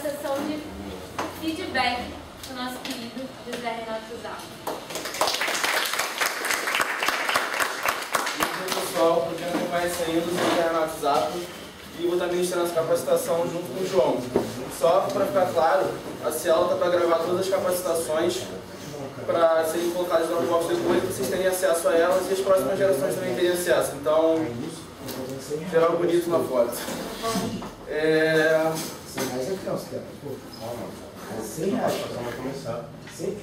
sessão de feedback do nosso querido José Renato Zappa. E aí, pessoal, para quem não me conhece ainda, eu sou o José Renato Zappa e vou estar ministrando essa capacitação junto com o João. Só para ficar claro, a Cielo está para gravar todas as capacitações para serem colocadas no box depois, para vocês terem acesso a elas e as próximas gerações também terem acesso. Então, terá algo bonito na foto. Mas é criança, cara. Calma. 100 reais. Vai começar. 100?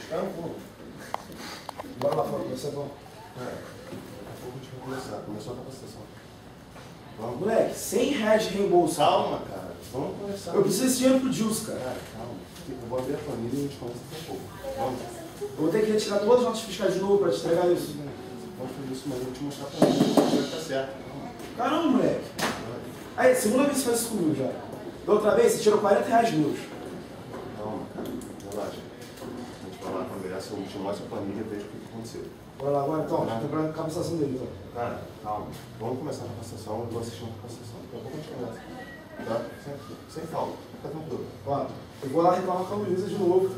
Calma, pô. Bora lá fora, começa bom. Daqui a pouco a gente vai começar. Começou a capacitação. Vamos, moleque, 100 reais de reembolso. Calma, cara. Vamos começar. Eu preciso desse dinheiro pro Juice, cara. Calma. Eu vou abrir a família e a gente começa daqui a pouco. Vamos. Eu vou ter que retirar todas as notas fiscais de novo pra te entregar isso. Vamos fazer isso, mas eu vou te mostrar pra mim. Vai ficar certo. Caramba, moleque. Aí, segunda vez que você faz isso comigo já. Da outra vez, você tirou 40 reais meus. Calma, cara. Relaxa. A gente vai lá conversa, eu te mostro a planilha e vejo o que aconteceu. Bora lá agora, então. Já tô pra capacitação dele, então. Cara, calma. Vamos começar a capacitação, eu vou assistir uma capacitação. Daqui a pouco a gente conversa. Tá? Sem falta. Fica tranquilo. Ó, eu vou lá reclamar com a Luísa de novo.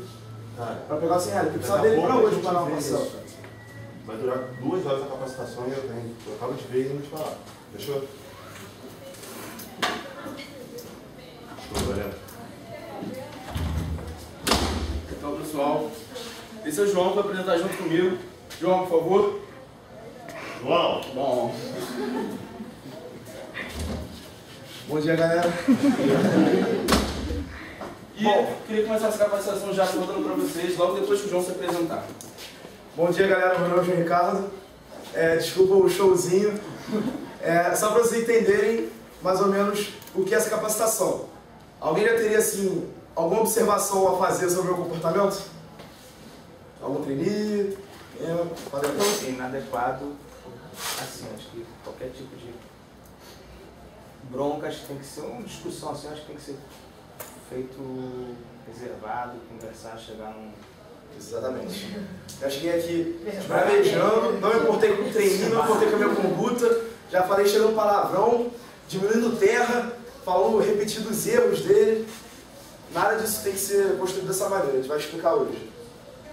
Cara, pra pegar 100 reais. Eu preciso dele pra hoje pra dar uma capacitação. Vai durar 2 horas a capacitação e eu acabo de ver e não te falar. Fechou? Então, pessoal, esse é o João que vai apresentar junto comigo. João, por favor. João! Bom. Bom dia, galera. E queria começar essa capacitação já contando para vocês, logo depois que o João se apresentar. Bom dia, galera. Meu nome é João Ricardo. Desculpa o showzinho. Só para vocês entenderem mais ou menos o que é essa capacitação. Alguém já teria, assim, alguma observação a fazer sobre o meu comportamento? Algum trainee? Inadequado, assim, acho que qualquer tipo de bronca, acho que tem que ser uma discussão assim, acho que tem que ser feito reservado, conversar, chegar num... Exatamente. Eu cheguei aqui bravejando, não me importei com o trainee, não me importei com a minha conduta, já falei chegando palavrão, diminuindo terra, falando, repetindo os erros dele. Nada disso tem que ser construído dessa maneira, a gente vai explicar hoje.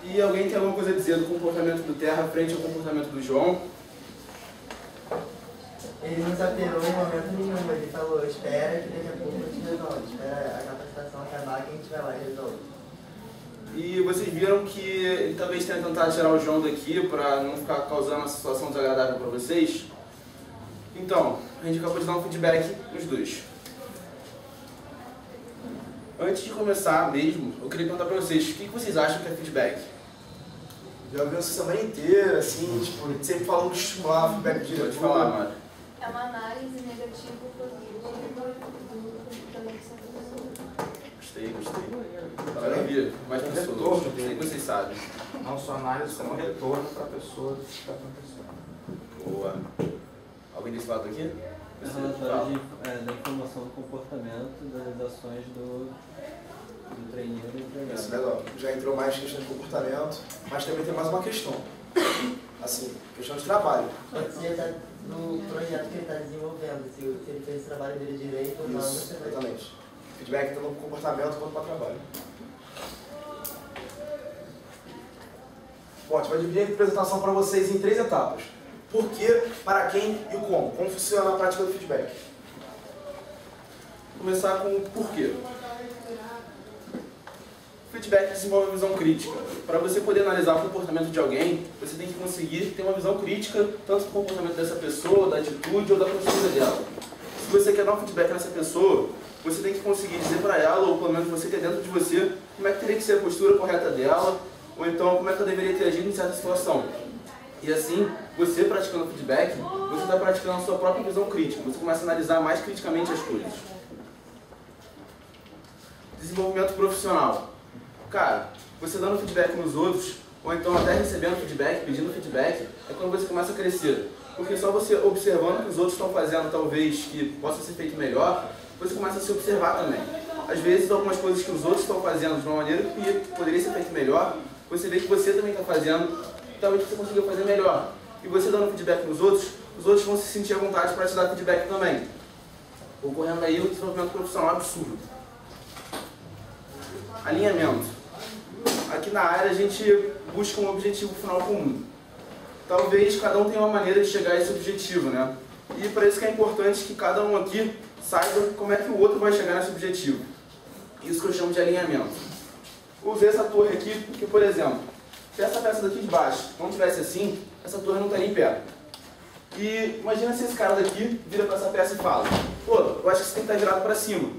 E alguém tem alguma coisa a dizer do comportamento do Terra frente ao comportamento do João? Ele não se alterou em momento nenhum, ele falou, espera que daqui a pouco a gente resolve, espera a capacitação acabar que a gente vai lá e resolve. E vocês viram que ele talvez tenha tentado tirar o João daqui para não ficar causando uma situação desagradável para vocês? Então, a gente acabou de dar um feedback nos dois. Antes de começar mesmo, eu queria perguntar para vocês, o que vocês acham que é feedback? Já vi essa semana inteira, assim, tipo, sempre falando de estimular, feedback direto. Pode falar, Mara. É uma análise negativa e positiva do comportamento da pessoa. Gostei. Maravilha. Mais pessoas. Sei que vocês sabem. Não só análise, como retorno para a pessoa do que está acontecendo. Boa. Alguém desse lado aqui? É relatório da informação do comportamento, das ações do trainee e do empregado. Isso é legal. Já entrou mais questão de comportamento, mas também tem mais uma questão. Assim, questão de trabalho. Pode ser do projeto que ele está desenvolvendo, se ele fez o trabalho dele direito ou não, você vai... Exatamente. Feedback tanto no comportamento quanto para trabalho. Bom, a gente vai dividir a apresentação para vocês em 3 etapas. Por quê, para quem e como. Como funciona a prática do feedback. Vou começar com o porquê. O feedback desenvolve uma visão crítica. Para você poder analisar o comportamento de alguém, você tem que conseguir ter uma visão crítica tanto do comportamento dessa pessoa, da atitude ou da postura dela. Se você quer dar um feedback nessa pessoa, você tem que conseguir dizer para ela, ou pelo menos você ter dentro de você, como é que teria que ser a postura correta dela, ou então como é que ela deveria ter agido em certa situação. E assim, você praticando feedback, você está praticando a sua própria visão crítica. Você começa a analisar mais criticamente as coisas. Desenvolvimento profissional. Cara, você dando feedback nos outros, ou então até recebendo feedback, pedindo feedback, é quando você começa a crescer. Porque só você observando o que os outros estão fazendo, talvez, que possa ser feito melhor, você começa a se observar também. Às vezes, algumas coisas que os outros estão fazendo de uma maneira que poderia ser feito melhor, você vê que você também está fazendo, talvez você conseguiu fazer melhor. E você dando feedback nos outros vão se sentir à vontade para te dar feedback também. Ocorrendo aí um desenvolvimento profissional absurdo. Alinhamento. Aqui na área a gente busca um objetivo final comum. Talvez cada um tenha uma maneira de chegar a esse objetivo, né? E para isso que é importante que cada um aqui saiba como é que o outro vai chegar nesse objetivo. Isso que eu chamo de alinhamento. Usei essa torre aqui porque, por exemplo, se essa peça daqui de baixo não tivesse assim, essa torre não estaria em pé. E imagina se esse cara daqui vira para essa peça e fala: pô, eu acho que você tem que estar virado para cima.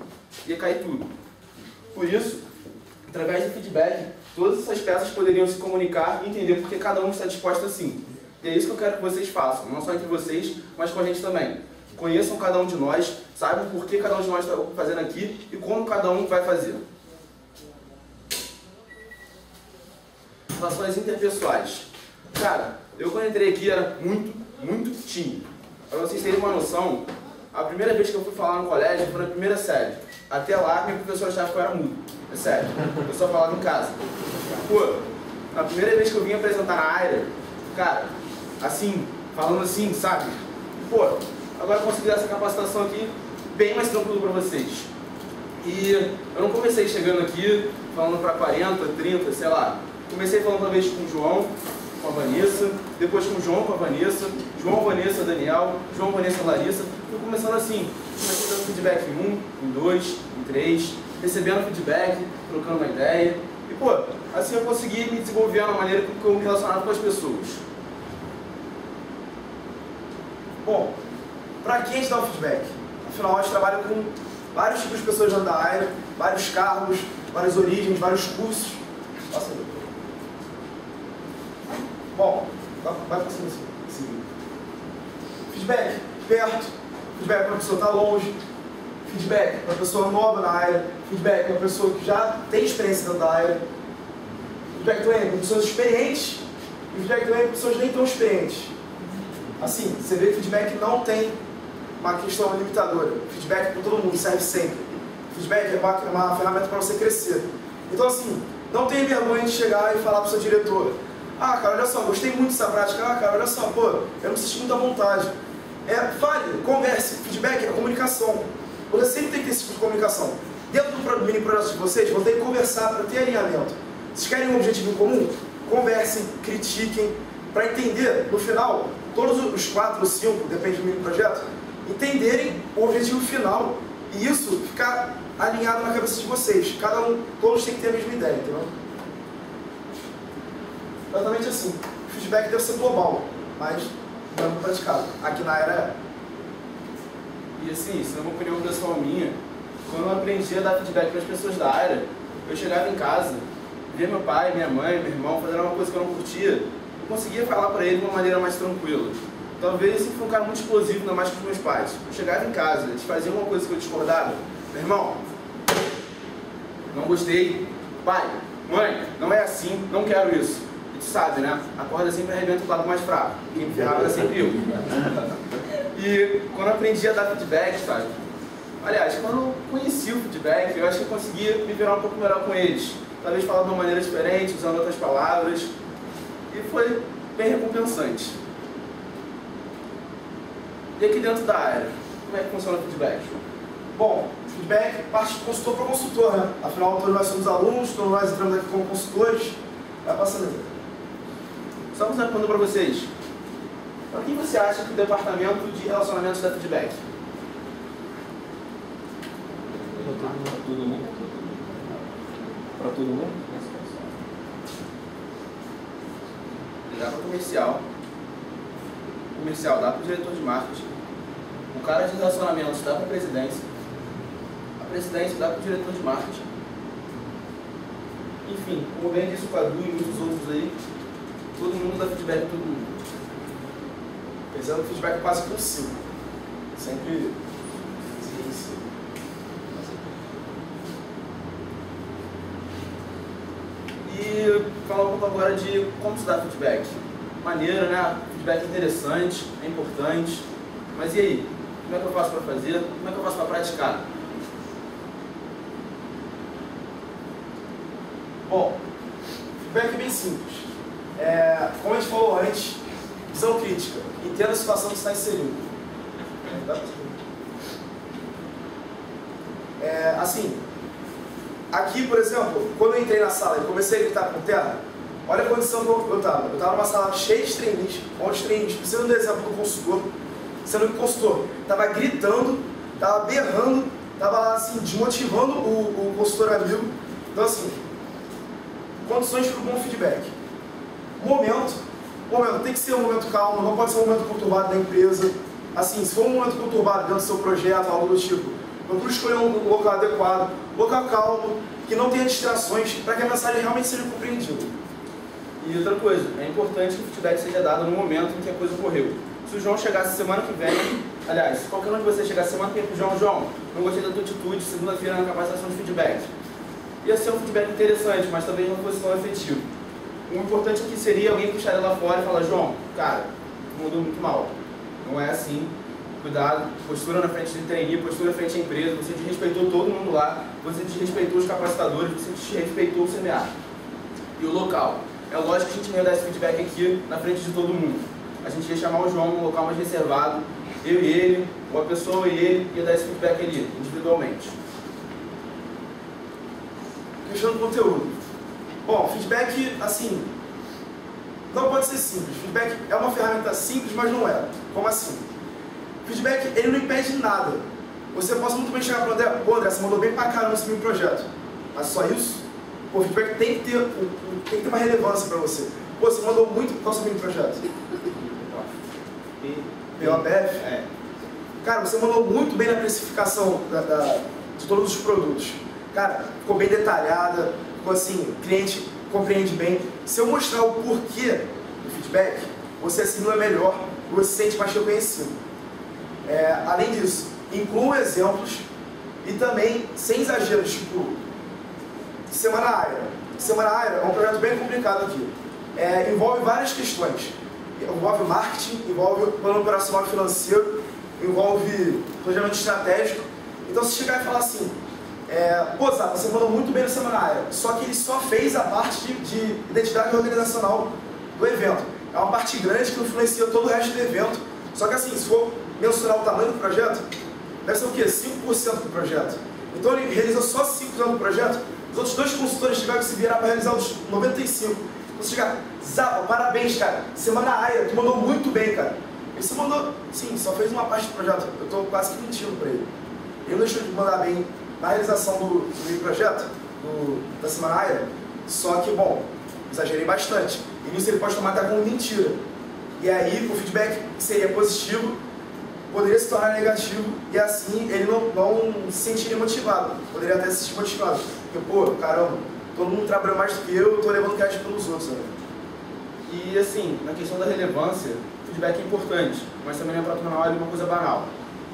Ia cair tudo. Por isso, através do feedback, todas essas peças poderiam se comunicar e entender porque cada um está disposto assim. E é isso que eu quero que vocês façam, não só entre vocês, mas com a gente também. Conheçam cada um de nós, saibam por que cada um de nós está fazendo aqui e como cada um vai fazer. Relações interpessoais. Cara, eu quando entrei aqui era muito tímido. Para vocês terem uma noção, a primeira vez que eu fui falar no colégio foi na primeira série. Até lá, minha professora achava que eu era mudo. É sério, eu só falava em casa. Pô, a primeira vez que eu vim apresentar na área, cara, assim, falando assim, sabe? Pô, agora eu consegui dar essa capacitação aqui bem mais tranquilo para vocês. E eu não comecei chegando aqui falando para 40, 30, sei lá. Comecei falando uma vez com o João, com a Vanessa, depois com o João, com a Vanessa, João, Vanessa, Daniel, João, Vanessa, Larissa. Fui começando assim, comecei dando feedback em 1, em 2, em 3, recebendo feedback, trocando uma ideia. E pô, assim eu consegui me desenvolver na maneira que eu me relacionava com as pessoas. Bom, para quem a gente dá um feedback? Afinal, a gente trabalha com vários tipos de pessoas dentro da área, vários cargos, várias origens, vários cursos. Nossa, bom, vai passando assim. Feedback perto, feedback para a pessoa que está longe, feedback para a pessoa nova na área, feedback para a pessoa que já tem experiência dentro da área, feedback também para pessoas experientes e feedback também para pessoas nem tão experientes. Assim, você vê que feedback não tem uma questão limitadora. Feedback para todo mundo, serve sempre. Feedback é uma ferramenta para você crescer. Então assim, não tenha vergonha de chegar e falar para o seu diretor: ah, cara, olha só, gostei muito dessa prática. Ah, cara, olha só, pô, eu não senti muita vontade. Fale, converse. Feedback é comunicação. Você sempre tem que ter esse tipo de comunicação. Dentro do mini projeto de vocês, vão ter que conversar para ter alinhamento. Vocês querem um objetivo em comum? Conversem, critiquem, para entender, no final, todos os 4 ou 5, depende do mini projeto, entenderem o objetivo final e isso ficar alinhado na cabeça de vocês. Todos têm que ter a mesma ideia, entendeu? Exatamente assim. O feedback deve ser global, mas não é muito praticado. Aqui na área é. E assim, isso é uma opinião pessoal minha. Quando eu aprendi a dar feedback para as pessoas da área, eu chegava em casa, via meu pai, minha mãe, meu irmão fazendo uma coisa que eu não curtia, eu conseguia falar para ele de uma maneira mais tranquila. Talvez eu fui um cara muito explosivo, ainda mais com os meus pais. Eu chegava em casa, eles faziam uma coisa que eu discordava. Meu irmão, não gostei. Pai, mãe, não é assim, não quero isso. E tu sabe, né? A corda sempre arrebenta o lado mais fraco. Quem me ferrava era sempre eu. E quando eu aprendi a dar feedback, sabe? Aliás, quando eu conheci o feedback, eu acho que eu conseguia me virar um pouco melhor com eles. Talvez falar de uma maneira diferente, usando outras palavras. E foi bem recompensante. E aqui dentro da área, como é que funciona o feedback? Bom, feedback parte de consultor para consultor, né? Afinal, todos nós somos alunos, todos nós entramos aqui como consultores. Vai passando aí. Só uma pergunta para vocês. Para quem você acha que o departamento de relacionamentos dá feedback? Para todo mundo? Para todo mundo? Dá para o comercial. O comercial dá para o diretor de marketing. O cara de relacionamentos dá para a presidência. A presidência dá para o diretor de marketing. Enfim, como bem disse o Cadu e muitos outros aí, todo mundo dá feedback a todo mundo. Pensando no feedback quase que possível. Sempre. E falar um pouco agora de como se dá feedback. Maneiro, né? Feedback é interessante, é importante. Mas e aí? Como é que eu faço para fazer? Como é que eu faço para praticar? Bom, feedback é bem simples. Como a gente falou antes, visão crítica. Entenda a situação que você está inserindo. Assim, aqui, por exemplo, quando eu entrei na sala e comecei a gritar com terra, olha a condição que eu estava. Eu estava numa sala cheia de trainees, onde os trainees, precisando do exemplo do consultor, sendo que o consultor estava gritando, estava berrando, estava assim, desmotivando o consultor amigo. Então, assim, condições para um bom feedback. Momento, tem que ser um momento calmo, não pode ser um momento conturbado da empresa. Assim, se for um momento conturbado dentro do seu projeto, algo do tipo, procure escolher um local adequado, local calmo, que não tenha distrações, para que a mensagem realmente seja compreendida. E outra coisa, é importante que o feedback seja dado no momento em que a coisa ocorreu. Se o João chegasse semana que vem, aliás, se qualquer um de vocês chegasse semana que vem pro João, não gostei da tua atitude, segunda-feira na capacitação de feedback. Ia ser um feedback interessante, mas talvez não fosse tão efetivo. O importante aqui seria alguém puxar ele lá fora e falar, João, cara, mudou muito mal. Não é assim. Cuidado, postura na frente de trainee, postura na frente da empresa, você desrespeitou todo mundo lá, você desrespeitou os capacitadores, você desrespeitou o CMA. E o local. É lógico que a gente não ia dar esse feedback aqui na frente de todo mundo. A gente ia chamar o João num local mais reservado, eu e ele, ou a pessoa e ele, ia dar esse feedback ali, individualmente. Questão do conteúdo. Bom, feedback, assim, não pode ser simples. Feedback é uma ferramenta simples, mas não é. Como assim? Feedback, ele não impede nada. Você pode muito bem chegar para o André, pô, André, você mandou bem pra caramba esse meu projeto. Mas só isso? Pô, o feedback tem que ter uma relevância para você. Pô, você mandou muito, qual é o seu mini projeto? POPF? É. Cara, você mandou muito bem na precificação de todos os produtos. Cara, ficou bem detalhada, ficou assim, o cliente compreende bem. Se eu mostrar o porquê do feedback, você assimila melhor e você se sente mais reconhecido. Além disso, incluam exemplos e também, sem exageros, tipo, Semana Aira. Semana Aira é um projeto bem complicado aqui. Envolve várias questões. Envolve marketing, envolve plano operacional e financeiro, envolve planejamento estratégico. Então, se chegar e falar assim, pô, Zap, você mandou muito bem no Semana Aira, só que ele só fez a parte de identidade organizacional do evento. É uma parte grande que influencia todo o resto do evento. Só que assim, se for mensurar o tamanho do projeto, deve ser o quê? 5% do projeto. Então ele realiza só 5% do projeto, os outros dois consultores tiveram que se virar para realizar os 95%. Então você chegar, Zapa, parabéns, cara, Semana Aira, tu mandou muito bem, cara. Ele se mandou, sim, só fez uma parte do projeto, eu estou quase que mentindo para ele. Ele não deixou de mandar bem na realização do projeto, da Semana Aira, só que, bom, exagerei bastante. E nisso ele pode tomar até como mentira. E aí o feedback seria positivo, poderia se tornar negativo, e assim ele não se sentiria motivado. Poderia até se sentir motivado. Porque, pô, caramba, todo mundo trabalhou mais do que eu estou levando crédito pelos outros. Né? E assim, na questão da relevância, o feedback é importante, mas também não é para tornar ele uma coisa banal.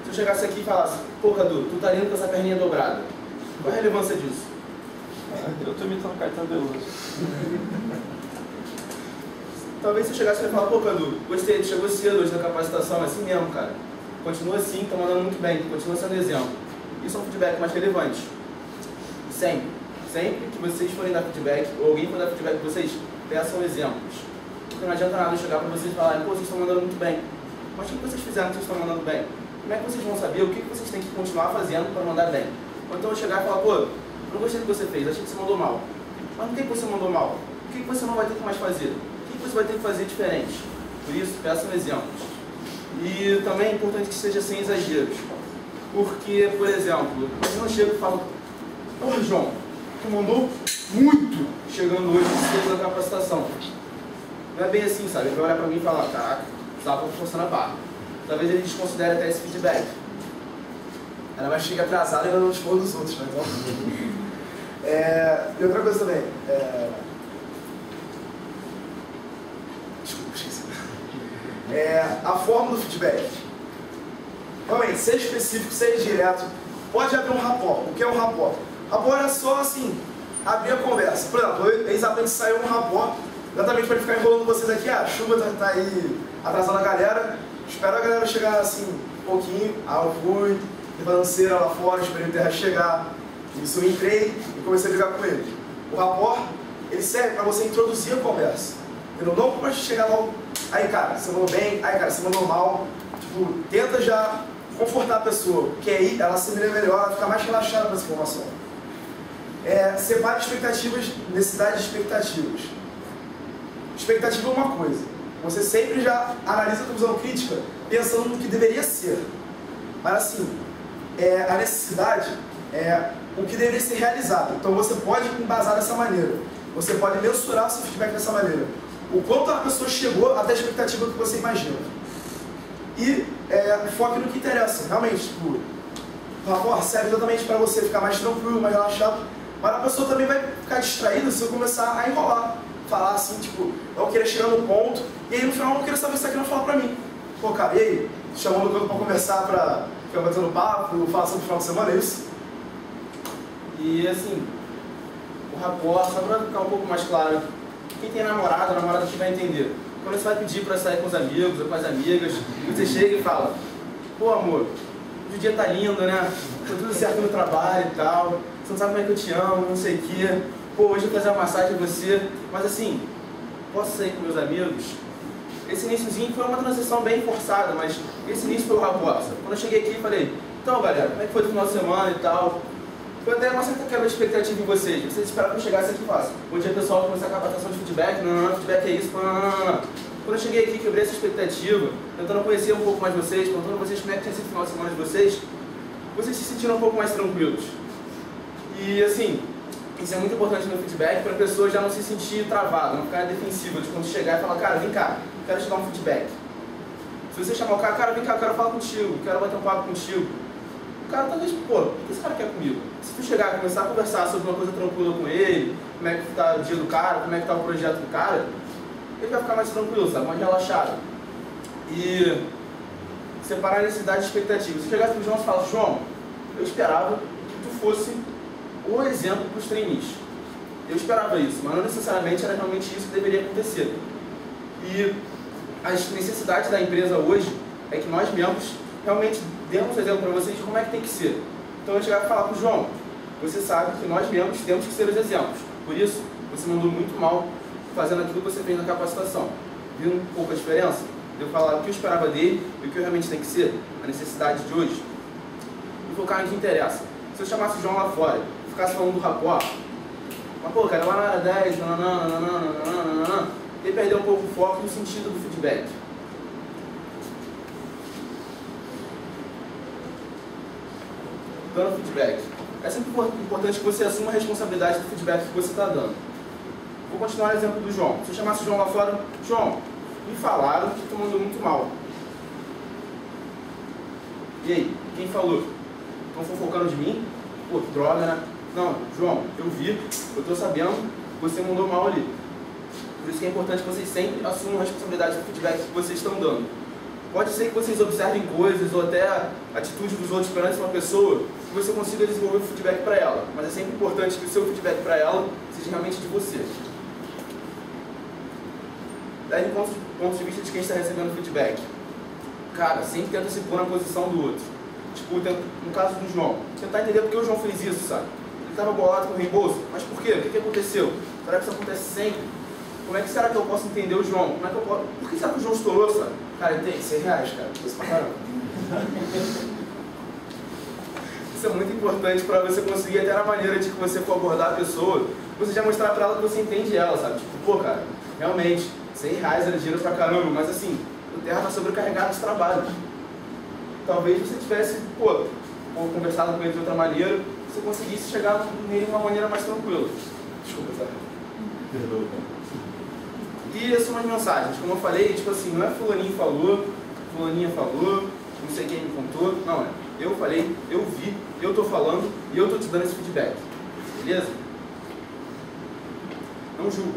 Se eu chegasse aqui e falasse, pô, Cadu, tu tá lindo com essa perninha dobrada, qual é a relevância disso? Eu tô imitando Caetano Veloso. Talvez se eu chegasse e falasse, pô, Cadu, gostei, tu chegou cedo hoje na capacitação, é assim mesmo, cara. Continua assim, tá mandando muito bem, continua sendo exemplo. Isso é um feedback mais relevante. Sempre que vocês forem dar feedback, ou alguém for dar feedback para vocês, peçam exemplos. Porque não adianta nada eu chegar para vocês e falarem, pô, vocês estão mandando muito bem. Mas o que vocês fizeram que vocês estão mandando bem? Como é que vocês vão saber o que vocês têm que continuar fazendo para mandar bem? Ou então eu chegar e falar, pô, não gostei do que você fez, achei que você mandou mal. Mas por que você mandou mal? O que você não vai ter que mais fazer? O que você vai ter que fazer diferente? Por isso, peçam exemplos. E também é importante que seja sem exageros. Porque, por exemplo, você não chega e fala, porra, João, tu mandou muito chegando hoje cedo na capacitação. Não é bem assim, sabe? Ele vai olhar pra mim e falar, caraca, estava forçando a barra. Talvez ele desconsidere até esse feedback. Ainda mais chega atrasado e ainda não expor dos outros, né? Então... E outra coisa também, desculpa, esqueci. A forma do feedback. Realmente, seja específico, seja direto, pode abrir um rapport. O que é um rapport? Rapport é só assim, abrir a conversa. Por exemplo, exatamente saiu um rapport, exatamente para ele ficar enrolando vocês aqui, a chuva tá aí atrasando a galera, espero a galera chegar assim, um pouquinho, eu fui, levando cera lá fora, esperei o Terra chegar, isso eu entrei e comecei a brigar com ele. O rapport, ele serve para você introduzir a conversa. Entendeu? Não pode chegar logo, aí cara, você mandou bem, aí cara, você mandou mal. Tipo, tenta já confortar a pessoa, porque aí ela se lê melhor, ela fica mais relaxada com essa informação. Separe expectativas, necessidades de expectativas. Expectativa é uma coisa. Você sempre já analisa com visão crítica pensando no que deveria ser. Mas assim, a necessidade é o que deveria ser realizado. Então você pode embasar dessa maneira. Você pode mensurar o seu feedback dessa maneira. O quanto a pessoa chegou até a expectativa que você imagina. E foque no que interessa. Realmente, tipo, o rapport serve exatamente para você ficar mais tranquilo, mais relaxado. Mas a pessoa também vai ficar distraída se eu começar a enrolar. Falar assim, tipo, eu queria chegar no ponto, e aí no final eu não queria saber se aquilo não falar pra mim. Pô, cara, e aí? Chamando o canto pra conversar, pra ficar batendo papo, falar sobre o final de semana, é isso? E assim, o rapport, só pra ficar um pouco mais claro, quem tem namorado, a namorada que vai entender. Quando você vai pedir pra sair com os amigos ou com as amigas, você chega e fala, pô amor, hoje o dia tá lindo, né? Tá tudo certo no trabalho e tal, você não sabe como é que eu te amo, não sei o quê. Pô, hoje eu vou fazer uma massagem em você, mas assim, posso sair com meus amigos? Esse iniciozinho foi uma transição bem forçada, mas esse início foi o rapport. Quando eu cheguei aqui, falei, então galera, como é que foi o final de semana e tal? Foi até uma certa quebra de expectativa em vocês. Vocês esperavam que eu chegasse aqui fácil. Bom dia pessoal, começar a captação de feedback, não, feedback é isso, não. Quando eu cheguei aqui, quebrei essa expectativa, tentando conhecer um pouco mais vocês, contando vocês como é que tinha sido o final de semana de vocês, vocês se sentiram um pouco mais tranquilos. E assim, isso é muito importante no feedback para a pessoa já não se sentir travada, não ficar defensiva de quando chegar e falar, cara, vem cá, quero te dar um feedback. Se você chamar o cara, vem cá, eu quero falar contigo, quero bater um papo contigo. O cara talvez, pô, o que esse cara quer comigo? Se tu chegar e começar a conversar sobre uma coisa tranquila com ele, como é que tá o dia do cara, como é que tá o projeto do cara, ele vai ficar mais tranquilo, sabe, mais relaxado. E separar a necessidade de expectativa. Se chegasse pro João e falasse, João, eu esperava que tu fosse o exemplo para os trainees. Eu esperava isso, mas não necessariamente era realmente isso que deveria acontecer. E as necessidades da empresa hoje é que nós membros realmente demos exemplo para vocês de como é que tem que ser. Então eu chegar e falar com o João, você sabe que nós membros temos que ser os exemplos. Por isso, você mandou muito mal fazendo aquilo que você fez na capacitação. Viu um pouco a diferença? De eu falar o que eu esperava dele e o que eu realmente tem que ser, a necessidade de hoje. E focar no que interessa. Se eu chamasse o João lá fora, ficasse falando do rapport, mas pô, cara, lá na área 10, ele perdeu um pouco o foco no sentido do feedback. Dando feedback. É sempre importante que você assuma a responsabilidade do feedback que você está dando. Vou continuar o exemplo do João. Se eu chamasse o João lá fora, João, me falaram que tu mandou muito mal. E aí, quem falou? Estão fofocando de mim? Pô, que droga, né? Não, João, eu vi, eu tô sabendo, você mandou mal ali. Por isso que é importante que vocês sempre assumam a responsabilidade do feedback que vocês estão dando. Pode ser que vocês observem coisas ou até a atitude dos outros perante uma pessoa que você consiga desenvolver o feedback para ela. Mas é sempre importante que o seu feedback para ela seja realmente de você. Daí, do ponto de vista de quem está recebendo feedback. Cara, sempre tenta se pôr na posição do outro. Tipo, no caso do João, tentar entender por que o João fez isso, sabe? Ele estava bolado com o reembolso, mas por quê? O que aconteceu? Será que isso acontece sempre? Como é que será que eu posso entender o João? Como é que eu posso... Por que será que o João estourou, sabe? Cara, ele tem 100 reais, cara. Isso pra caramba. Isso é muito importante para você conseguir, até na maneira de que você for abordar a pessoa, você já mostrar pra ela que você entende ela, sabe? Tipo, pô, cara, realmente, 100 reais era dinheiro pra caramba, mas assim, o Terra tá sobrecarregado de trabalho. Talvez você tivesse, pô, conversado com ele de outra maneira, você conseguisse chegar nele de uma maneira mais tranquila. Desculpa, tá? Perdoa. E essas são as mensagens, como eu falei, tipo assim, não é fulaninho falou, fulaninha falou, não sei quem me contou, não, é eu falei, eu vi, eu tô falando e eu tô te dando esse feedback, beleza? Não julgo.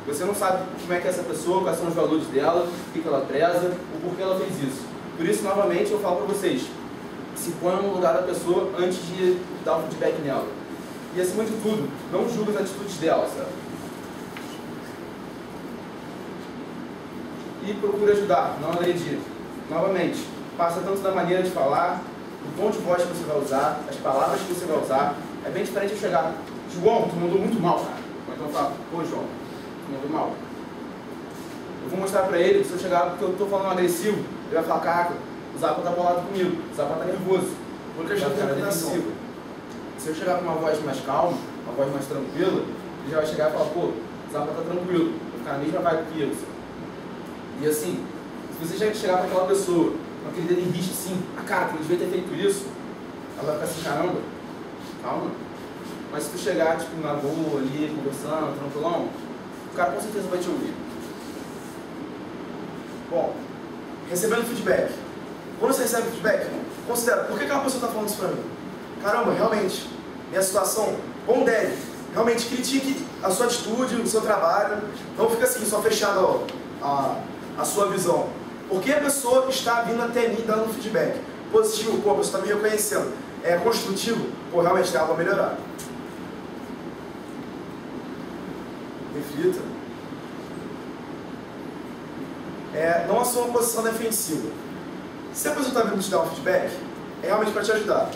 Você não sabe como é que é essa pessoa, quais são os valores dela, o que ela preza, o porquê ela fez isso. Por isso, novamente, eu falo para vocês, se ponham no lugar da pessoa antes de dar um feedback nela. E acima de tudo, não julgue as atitudes dela, sabe? E procure ajudar, não agredir. Novamente, passa tanto da maneira de falar, o tom de voz que você vai usar, as palavras que você vai usar. É bem diferente de eu chegar, João, tu mandou muito mal, cara. Ou então eu falo, pô, João, tu mandou mal. Eu vou mostrar pra ele que se eu chegar porque eu tô falando agressivo, ele vai falar, caraca, o Zapa tá bolado comigo, o Zapa tá nervoso. Porque eu já tô agressivo. Se eu chegar com uma voz mais calma, uma voz mais tranquila, ele já vai chegar e falar, pô, o Zapa tá tranquilo, vai ficar na mesma vibe que eu. E assim, se você já chegar para aquela pessoa com aquele dedo em vista assim, cara, tu não devia ter feito isso, ela vai ficar assim, caramba, calma. Mas se tu chegar, tipo, na boa ali, conversando, tranquilão, o cara com certeza vai te ouvir. Bom, recebendo feedback. Quando você recebe feedback, considera, por que aquela pessoa está falando isso para mim? Caramba, realmente, minha situação, pondere, realmente critique a sua atitude, o seu trabalho, não fica assim, só fechado a sua visão. Por que a pessoa está vindo até mim dando feedback? Positivo, pô, a pessoa está me reconhecendo. É construtivo, pô, realmente tem algo a melhorar. Reflita. Não assuma uma posição defensiva. Se a pessoa está vindo te dar um feedback, é realmente para te ajudar.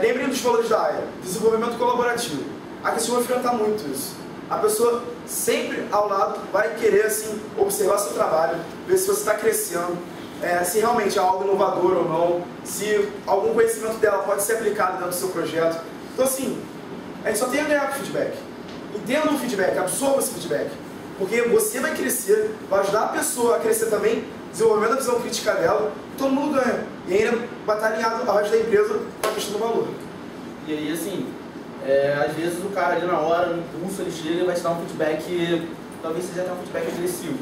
Lembre dos valores da área, desenvolvimento colaborativo. Aqui você vai enfrentar muito isso. A pessoa sempre ao lado vai querer assim, observar seu trabalho, ver se você está crescendo, se realmente é algo inovador ou não, se algum conhecimento dela pode ser aplicado dentro do seu projeto. Então assim, a gente só tem a ganhar com feedback. Entenda o feedback, absorva esse feedback. Porque você vai crescer, vai ajudar a pessoa a crescer também, desenvolvendo a visão crítica dela, e todo mundo ganha. E ainda vai estar alinhado ao resto da empresa com a questão do valor. E aí, assim, às vezes o cara ali na hora, no impulso, ele chega e vai te dar um feedback, talvez seja até um feedback agressivo.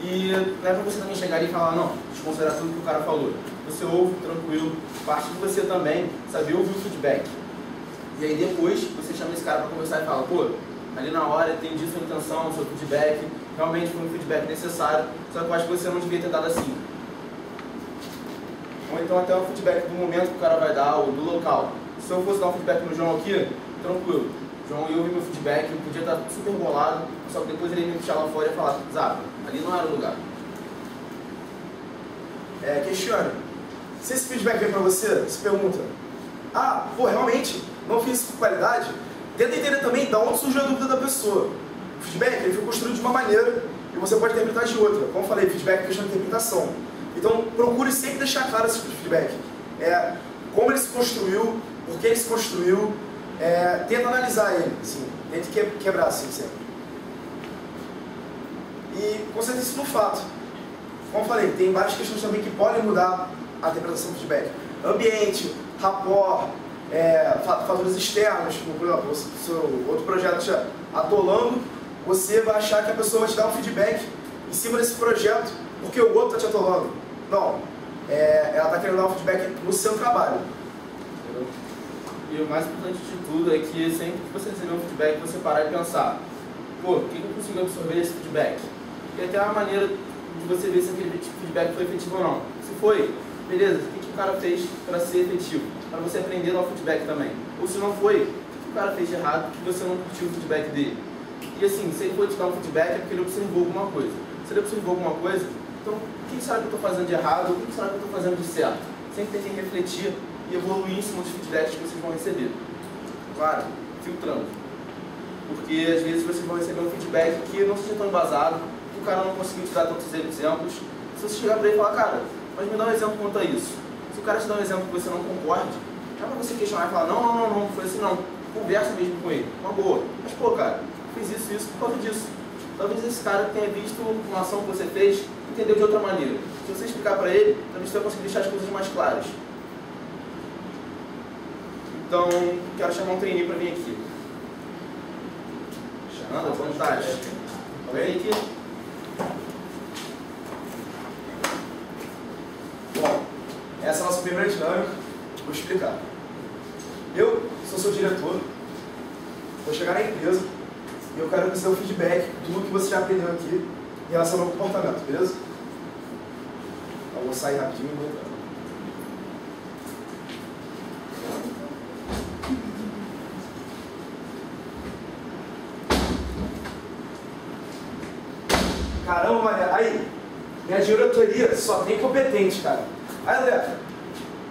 E não é pra você também chegar ali e falar, não, desconsiderar tudo que o cara falou. Você ouve, tranquilo, parte de você também saber ouvir o feedback. E aí depois você chama esse cara pra conversar e fala, pô, ali na hora entendi sua intenção, seu feedback, realmente foi um feedback necessário, só que eu acho que você não devia ter dado assim. Ou então até o feedback do momento que o cara vai dar, ou do local. Se eu fosse dar um feedback no João aqui, tranquilo. João ia ouvir meu feedback, eu podia estar super bolado, só que depois ele ia me puxar lá fora e falar, Zapa, ali não era o lugar. Questione. Se esse feedback vem pra você, se pergunta, pô, realmente, não fiz isso com qualidade? Tenta entender também de onde surgiu a dúvida da pessoa. O feedback ele foi construído de uma maneira e você pode interpretar de outra. Como eu falei, feedback é questão de interpretação. Então, procure sempre deixar claro esse feedback. Como ele se construiu, por que ele se construiu, tenta analisar ele, assim, tenta quebrar assim sempre. E concentre isso no fato. Como eu falei, tem várias questões também que podem mudar a interpretação do feedback. Ambiente, rapport, fatores externos, como por exemplo, o seu outro projeto te atolando, você vai achar que a pessoa vai te dar um feedback em cima desse projeto porque o outro está te atolando. Não, ela está querendo dar um feedback no seu trabalho. Entendeu? E o mais importante de tudo é que sempre que você receber um feedback, você parar e pensar, pô, o que eu consigo absorver desse feedback? E até uma maneira de você ver se aquele feedback foi efetivo ou não. Se foi, beleza, o que o cara fez para ser efetivo? Para você aprender a dar o feedback também. Ou se não foi, o que o cara fez de errado que você não curtiu o feedback dele? E assim, se ele for te dar um feedback é porque ele observou alguma coisa. Se ele observou alguma coisa, então o que será que eu estou fazendo de errado? O que será que eu estou fazendo de certo? Sempre tentem refletir e evoluir em cima dos feedbacks que vocês vão receber. Claro, filtrando. Porque às vezes vocês vão receber um feedback que não seja tão embasado, que o cara não conseguiu te dar tantos exemplos. Se você chegar para ele e falar, cara, mas me dá um exemplo quanto a isso. Se o cara te dá um exemplo que você não concorde, não é para você questionar e falar, não foi assim não. Conversa mesmo com ele, uma boa. Mas pô, cara, fiz isso por causa disso. Talvez esse cara tenha visto uma ação que você fez e entendeu de outra maneira. Se você explicar para ele, talvez você vai conseguir deixar as coisas mais claras. Então, quero chamar um trainee para vir aqui. Anda, à vontade. Vem aqui. Bom, essa é a nossa primeira dinâmica. Vou explicar. Eu sou seu diretor, vou chegar na empresa e eu quero que você dê um feedback de tudo que você já aprendeu aqui em relação ao meu comportamento, beleza? Então, eu vou sair rapidinho e vou entrar. Caramba, mané, aí, minha diretoria só tem competente, cara. Aí, André,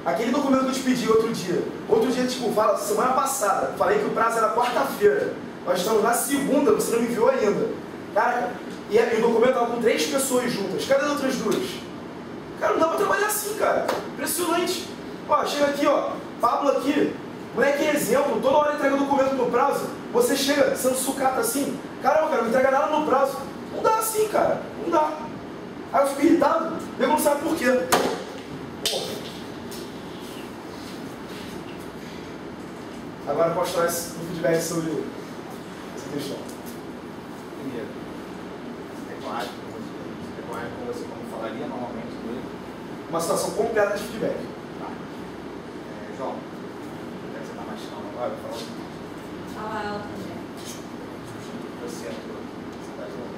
aquele documento que eu te pedi outro dia, tipo, fala, semana passada, falei que o prazo era quarta-feira, nós estamos na segunda, você não me viu ainda. Cara, e o documento estava com 3 pessoas juntas, cadê as outras 2? Cara, não dá pra trabalhar assim, cara, impressionante. Ó, chega aqui, ó, Pablo aqui, Moleque, exemplo, toda hora entrega documento no prazo, você chega sendo sucata assim, caramba, cara, não entrega nada no prazo. Não dá assim, cara, não dá. Aí eu fico irritado, eu não sabe por quê. Porra. Agora posso dar esse feedback sobre essa questão. Primeiro, recuar com você como falaria normalmente com ele. Uma situação completa de feedback. Tá. João, já que você está mais calmo agora, vou falar o seguinte. Fala alto, né? Você entrou, você está jogando.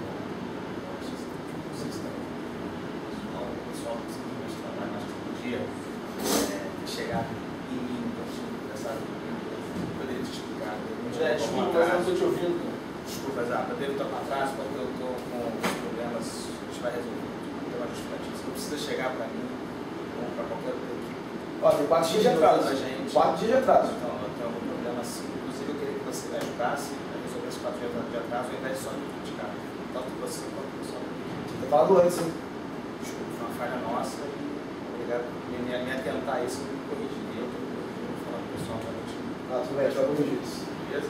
Não sei se está. O pessoal simplesmente trabalha mais que um dia. Chegar em mim, conversar comigo, poderia te explicar. Desculpa, mas eu não estou te ouvindo. Desculpa, Zé, poderia estar para trás, porque eu estou com problemas, a gente vai resolver. Não tem mais justificativa. Você não precisa chegar para mim ou para qualquer outra equipe. Ó, tem 4 dias de atraso. 4 dias de atraso. Então, eu tenho algum problema assim. Inclusive, eu queria que você me ajudasse a resolver esses 4 dias de atraso, ao invés de só me criticar. Tanto você quanto o pessoal. Eu falado antes, hein? Desculpa, foi uma falha nossa e obrigado por me atentar a isso e me corrigir. Eu estou falando pro pessoal realmente. Ah, tudo bem, já vou corrigir isso. Beleza?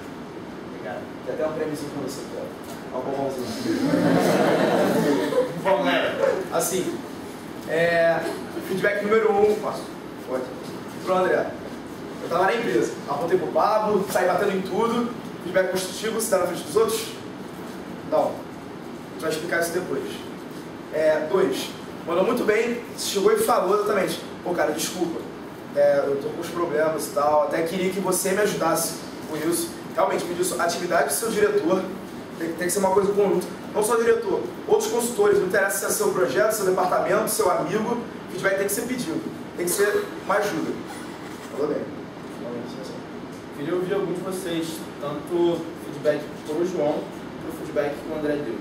Obrigado. Tem até um prêmiozinho pra você, cara. Ó, o bombonzinho. Vamos, galera. Assim, feedback número 1. Posso? Pode. Pro André. Eu tava na empresa, apontei pro Pablo, saí batendo em tudo. Feedback construtivo, você tá na frente dos outros? Não. A gente vai explicar isso depois. 2. Mandou muito bem, chegou e falou exatamente. Pô, cara, desculpa. Eu tô com os problemas e tal. Até queria que você me ajudasse com isso. Realmente, me disse, atividade do seu diretor tem que ser uma coisa conjunta. Não só o diretor, outros consultores, não interessa se é seu projeto, seu departamento, seu amigo, o feedback tem que ser pedido. Tem que ser uma ajuda. Falou bem. Queria ouvir algum de vocês, tanto feedback pro João, quanto feedback que o André deu.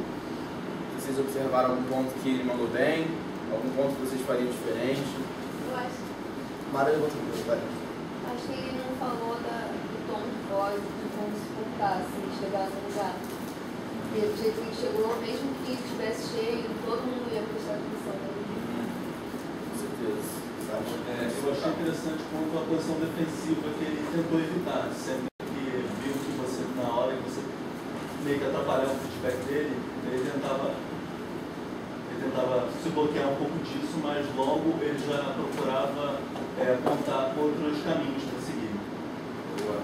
Vocês observaram algum ponto que ele mandou bem, algum ponto que vocês fariam diferente? Eu acho, Mara, outra coisa, vai. acho que ele não falou do tom de voz, de como se portar, assim, chegar no lugar. E do jeito que ele chegou, mesmo que estivesse cheio, todo mundo ia prestar atenção nele. Com certeza. Eu achei interessante quanto a posição defensiva que ele tentou evitar. Sempre que viu que você, na hora que você meio que atrapalhar o feedback dele, ele tentava se bloquear um pouco disso, mas logo ele já procurava apontar outros caminhos para seguir. Boa.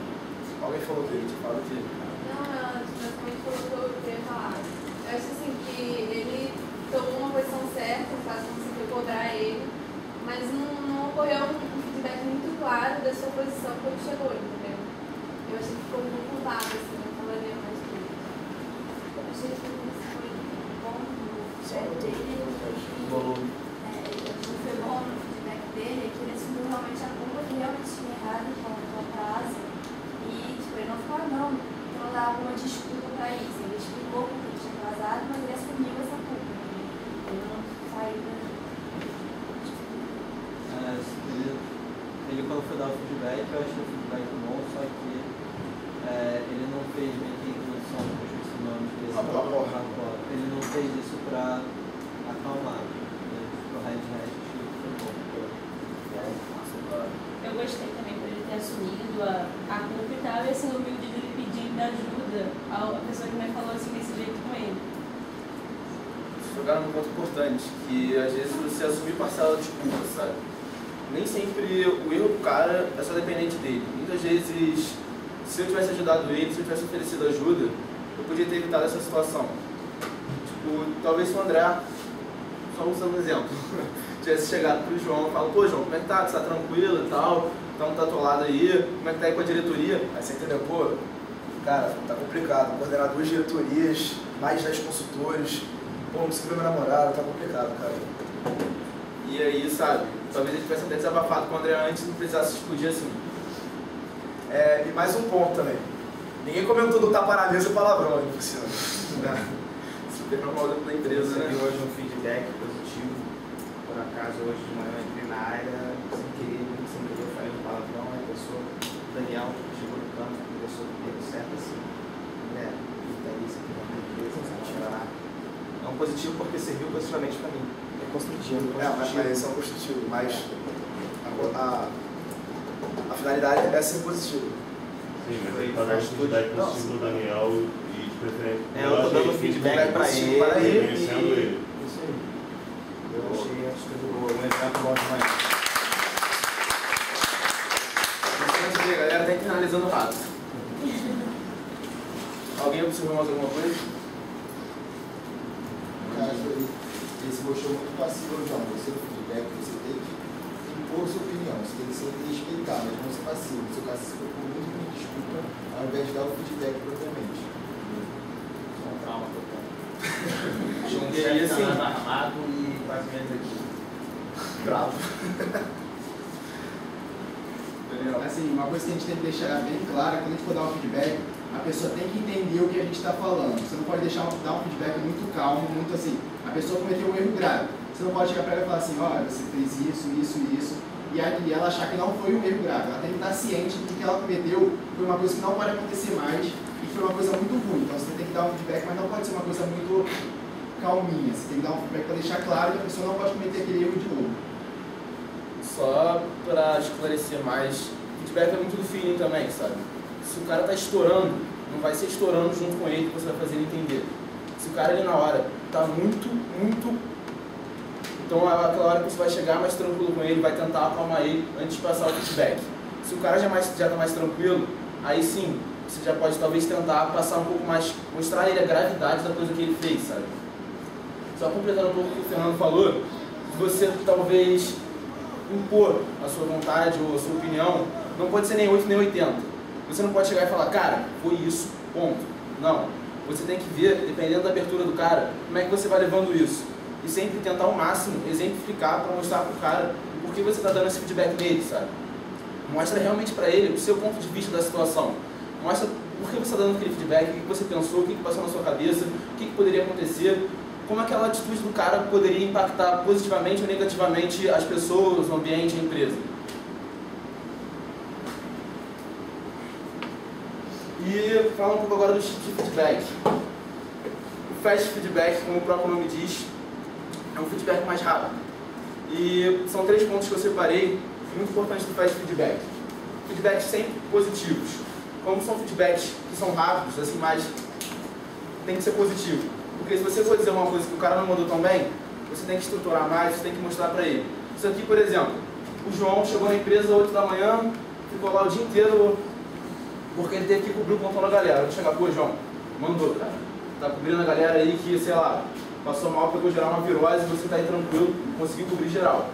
Alguém falou dele, te fala que... Não, basicamente falou o que eu queria falar. Eu acho assim que ele tomou uma posição certa, caso não se for cobrar ele, mas não ocorreu um feedback muito claro da sua posição quando chegou, entendeu? Eu achei que ficou muito vago, assim, não falaria mais do que. Eu achei que isso foi bom no feedback dele, foi bom no feedback dele, que ele assumiu realmente a culpa que realmente tinha errado com a frase. E tipo, ele não ficou, não dar alguma desculpa para isso. Ele explicou porque ele tinha atrasado, mas ele assumiu essa culpa. Ele não saiu da... Ele quando foi dar o feedback, eu achei o feedback bom, só que ele não fez meio que introdução, eu esqueci o nome desse. Ele não fez isso para acalmar. O Red foi bom. Eu gostei também por ele ter assumido a culpa e tal, e esse humilde dele pedindo ajuda a pessoa que me falou assim desse jeito com ele. Vocês jogaram um ponto importante, que às vezes você assumir parcela de culpa, sabe? Nem sempre o erro do cara é só dependente dele. Muitas vezes, se eu tivesse ajudado ele, se eu tivesse oferecido ajuda, eu podia ter evitado essa situação. Tipo, talvez se o André, só usando um exemplo, tivesse chegado pro João e falado, pô João, como é que tá? Você tá tranquilo e tal? Então tá atolado aí, como é que tá aí com a diretoria? Aí você entendeu, pô, cara, tá complicado, coordenar 2 diretorias, mais 10 consultores, pô, não consigo ver meu namorado, tá complicado, cara. E aí, sabe, talvez ele tivesse até desabafado com o André antes e não precisasse explodir assim. E mais um ponto também. Ninguém comentou do tapa na mesa palavrão ali por cima. Super normal dentro da empresa, Eu recebi né? hoje um feedback positivo. Por acaso, hoje de manhã eu entrei na área, sem querer, eu falei um palavrão, aí a pessoa, o Daniel, chegou no campo, conversou comigo, certo assim, né? Tá isso aqui na empresa, lá. É um positivo porque serviu positivamente para mim. É construtivo. Mas esse é um construtivo, mas a finalidade é ser positivo. Sim, mas ele tá dando feedback positivo do Daniel e de preferência. Eu tô dando feedback pra ele. Reconhecendo ele. Isso aí. Eu achei a atitude boa, um exemplo bom demais. A galera tá finalizando rápido. Alguém observou mais alguma coisa? Ele se mostrou muito passivo, João. Você no feedback, você tem que impor sua opinião, você tem que explicar, mas não ser passivo. No seu caso, você ficou muito me desculpa, ao invés de dar o feedback propriamente. Só um trauma total. E aí, assim, armado e quase menos aqui. bravo. Assim, uma coisa que a gente tem que deixar bem clara, quando a gente for dar um feedback, a pessoa tem que entender o que a gente está falando. Você não pode dar um feedback muito calmo, muito assim, a pessoa cometeu um erro grave. Você não pode chegar para ela e falar assim, olha, você fez isso, e ela achar que não foi um erro grave. Ela tem que estar ciente de que o que ela cometeu foi uma coisa que não pode acontecer mais e foi uma coisa muito ruim. Então você tem que dar um feedback, mas não pode ser uma coisa muito calminha. Você tem que dar um feedback para deixar claro que a pessoa não pode cometer aquele erro de novo. Só para esclarecer mais, feedback é muito do feeling também, sabe? Se o cara tá estourando, não vai ser estourando junto com ele que você vai fazer ele entender. Se o cara ali na hora tá muito, então é aquela hora que você vai chegar mais tranquilo com ele, vai tentar acalmar ele antes de passar o feedback. Se o cara já tá mais tranquilo, aí sim, você já pode talvez tentar passar um pouco mais, mostrar a ele a gravidade da coisa que ele fez, sabe? Só completando um pouco o que o Fernando falou, você talvez impor a sua vontade ou a sua opinião, não pode ser nem 8 nem 80. Você não pode chegar e falar, cara, foi isso, ponto. Não. Você tem que ver, dependendo da abertura do cara, como é que você vai levando isso. E sempre tentar ao máximo exemplificar para mostrar pro cara o porquê você está dando esse feedback nele, sabe? Mostra realmente para ele o seu ponto de vista da situação. Mostra por que você está dando aquele feedback, o que você pensou, o que passou na sua cabeça, o que poderia acontecer, como aquela atitude do cara poderia impactar positivamente ou negativamente as pessoas, o ambiente, a empresa. E falar um pouco agora do tipo de feedback. O fast feedback, como o próprio nome diz, é um feedback mais rápido. E são 3 pontos que eu separei, muito importantes do fast feedback. Feedbacks sempre positivos. Como são feedbacks que são rápidos, assim, mas tem que ser positivo. Porque se você for dizer uma coisa que o cara não mandou tão bem, você tem que estruturar mais, você tem que mostrar para ele. Isso aqui, por exemplo, o João chegou na empresa às 8 da manhã, ficou lá o dia inteiro, porque ele teve que cobrir o plantão da galera. Vou chegar, pô, João, mandou, cara. Tá cobrindo a galera aí que, sei lá, passou mal, pegou geral uma virose, você tá aí tranquilo, conseguiu cobrir geral.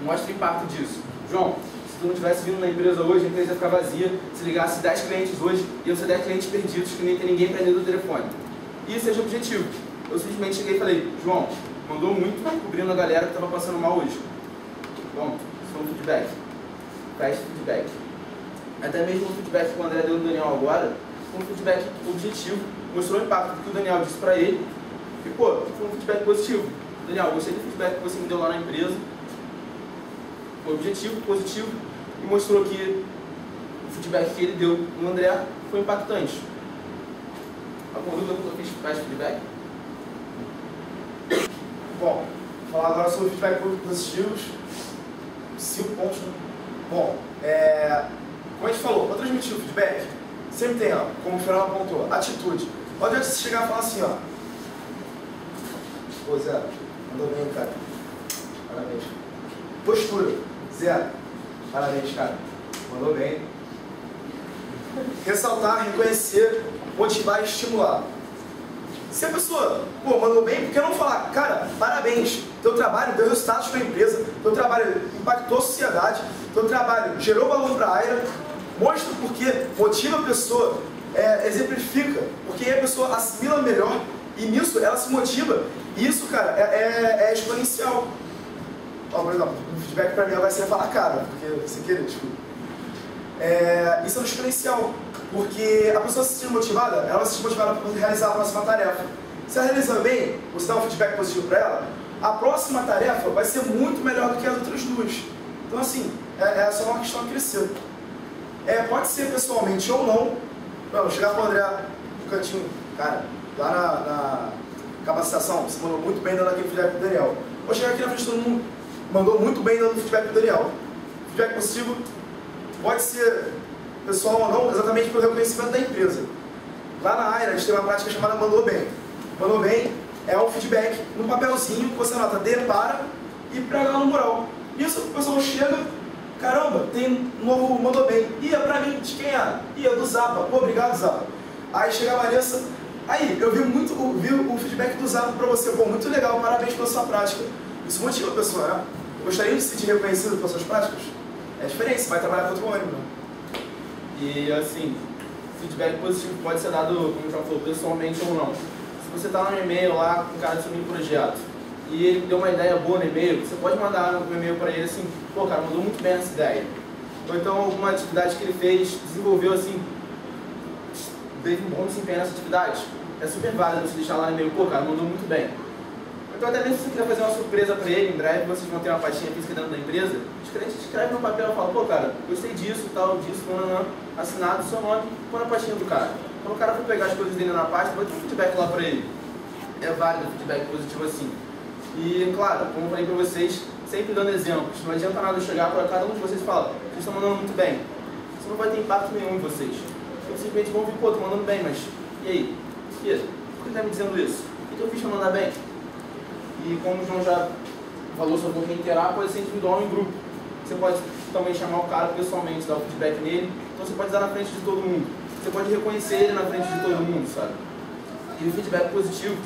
Mostra o impacto disso. João, se tu não tivesse vindo na empresa hoje, a empresa ia ficar vazia. Se ligasse 10 clientes hoje, iam ser 10 clientes perdidos, que nem tem ninguém prendido no telefone. E seja o objetivo. Eu simplesmente cheguei e falei, João, mandou muito cobrindo a galera que estava passando mal hoje. Bom, isso foi um feedback. Fast feedback. Até mesmo o feedback que o André deu do Daniel agora, foi um feedback objetivo, mostrou o impacto do que o Daniel disse para ele, e pô, foi um feedback positivo. Daniel, gostei do feedback que você me deu lá na empresa, foi objetivo, positivo, e mostrou que o feedback que ele deu no André foi impactante. Alguma dúvida que eu fiz fast feedback? Bom, vou falar agora sobre feedback positivos. 5 pontos. Bom, como a gente falou, para transmitir o feedback, sempre tem, ó, como o Fernando apontou, atitude. Não adianta você chegar e falar assim, ó. Pô, Zé, mandou bem, cara. Parabéns. Postura. Zé, parabéns, cara. Mandou bem. Ressaltar, reconhecer, motivar e estimular. Se a pessoa, pô, mandou bem, por que não falar, cara, parabéns, teu trabalho deu resultados para a empresa, teu trabalho impactou a sociedade, teu trabalho gerou valor para a área, mostra por quê, motiva a pessoa, exemplifica, porque aí a pessoa assimila melhor e nisso ela se motiva. E isso, cara, é exponencial. Ó, por exemplo, o feedback para mim vai ser falar, cara, porque você querer, desculpa. Isso é um exponencial, porque a pessoa se sentir motivada, ela vai se sentir motivada para realizar a próxima tarefa. Se ela realizar bem, você dá um feedback positivo para ela, a próxima tarefa vai ser muito melhor do que as outras duas. Então assim, é só uma questão de crescer. Pode ser pessoalmente ou não. Vamos chegar para o André no cantinho, cara, lá na capacitação, você mandou muito bem dando aquele feedback para o Daniel. Vou chegar aqui na frente de todo mundo, mandou muito bem dando feedback para o Daniel. Feedback positivo, pode ser pessoal ou não, exatamente pelo reconhecimento da empresa. Lá na área, a gente tem uma prática chamada Mandou Bem. Mandou Bem é um feedback no papelzinho que você anota D para e prega lá no mural. Isso, o pessoal chega, caramba, tem um novo Mandou Bem. E é pra mim, de quem é? E é do Zapa. Pô, obrigado, Zapa. Aí chega a Vanessa, aí, eu vi o feedback do Zapa pra você. Pô, muito legal, parabéns pela sua prática. Isso motiva a pessoa, né? Gostaria de se sentir reconhecido pelas suas práticas? É diferente, você vai trabalhar com outro ânimo, né? E assim, feedback positivo pode ser dado, como o João falou, pessoalmente ou não. Se você está no e-mail lá com o cara sobre um projeto e ele deu uma ideia boa no e-mail, você pode mandar um e-mail para ele assim, pô, cara, mandou muito bem essa ideia. Ou então alguma atividade que ele fez, desenvolveu assim, teve um bom desempenho nessa atividade. É super válido você deixar lá no e-mail, pô, cara, mandou muito bem. Então até mesmo se você quiser fazer uma surpresa para ele, em breve vocês vão ter uma pastinha física dentro da empresa, escreve no papel e fala, pô, cara, gostei disso, tal, disso, assinado o seu nome, põe na pastinha do cara. Quando o cara for pegar as coisas dele na pasta, vai ter um feedback lá para ele. É válido o feedback positivo assim. E, claro, como eu falei para vocês, sempre dando exemplos. Não adianta nada eu chegar para cada um de vocês e falar, vocês estão mandando muito bem. Isso não vai ter impacto nenhum em vocês. Vocês simplesmente vão vir, pô, tô mandando bem, mas e aí? Por que ele está me dizendo isso? O que eu fiz para mandar bem? E como o João já falou sobre quem terá, pode ser individual ou em grupo. Você pode também chamar o cara pessoalmente, dar o feedback nele. Então você pode dar na frente de todo mundo. Você pode reconhecer ele na frente de todo mundo, sabe? E o feedback positivo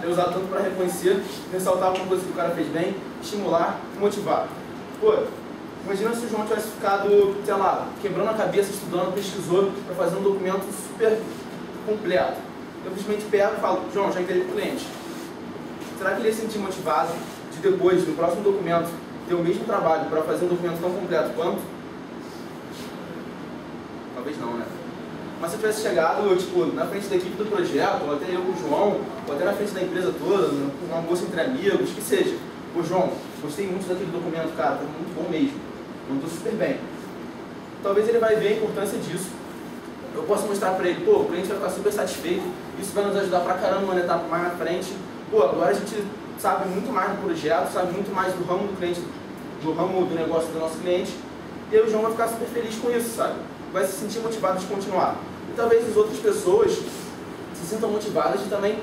é usado tanto para reconhecer, ressaltar alguma coisa que o cara fez bem, estimular e motivar. Pô, imagina se o João tivesse ficado, sei lá, quebrando a cabeça, estudando, pesquisou para fazer um documento super completo. Eu simplesmente pego e falo, João, já entendi o cliente. Será que ele ia se sentir motivado de depois, no próximo documento, ter o mesmo trabalho para fazer um documento tão completo quanto? Talvez não, né? Mas se eu tivesse chegado, tipo, na frente da equipe do projeto, ou até eu com o João, ou até na frente da empresa toda, num almoço entre amigos, que seja. Ô João, gostei muito daquele documento, cara, foi muito bom mesmo. Mandou super bem. Talvez ele vai ver a importância disso. Eu posso mostrar para ele, pô, o cliente vai ficar super satisfeito, isso vai nos ajudar pra caramba uma etapa mais na frente. Pô, agora a gente sabe muito mais do projeto, sabe muito mais do ramo do cliente, do ramo do negócio do nosso cliente, e aí o João vai ficar super feliz com isso, sabe? Vai se sentir motivado de continuar. E talvez as outras pessoas se sintam motivadas de também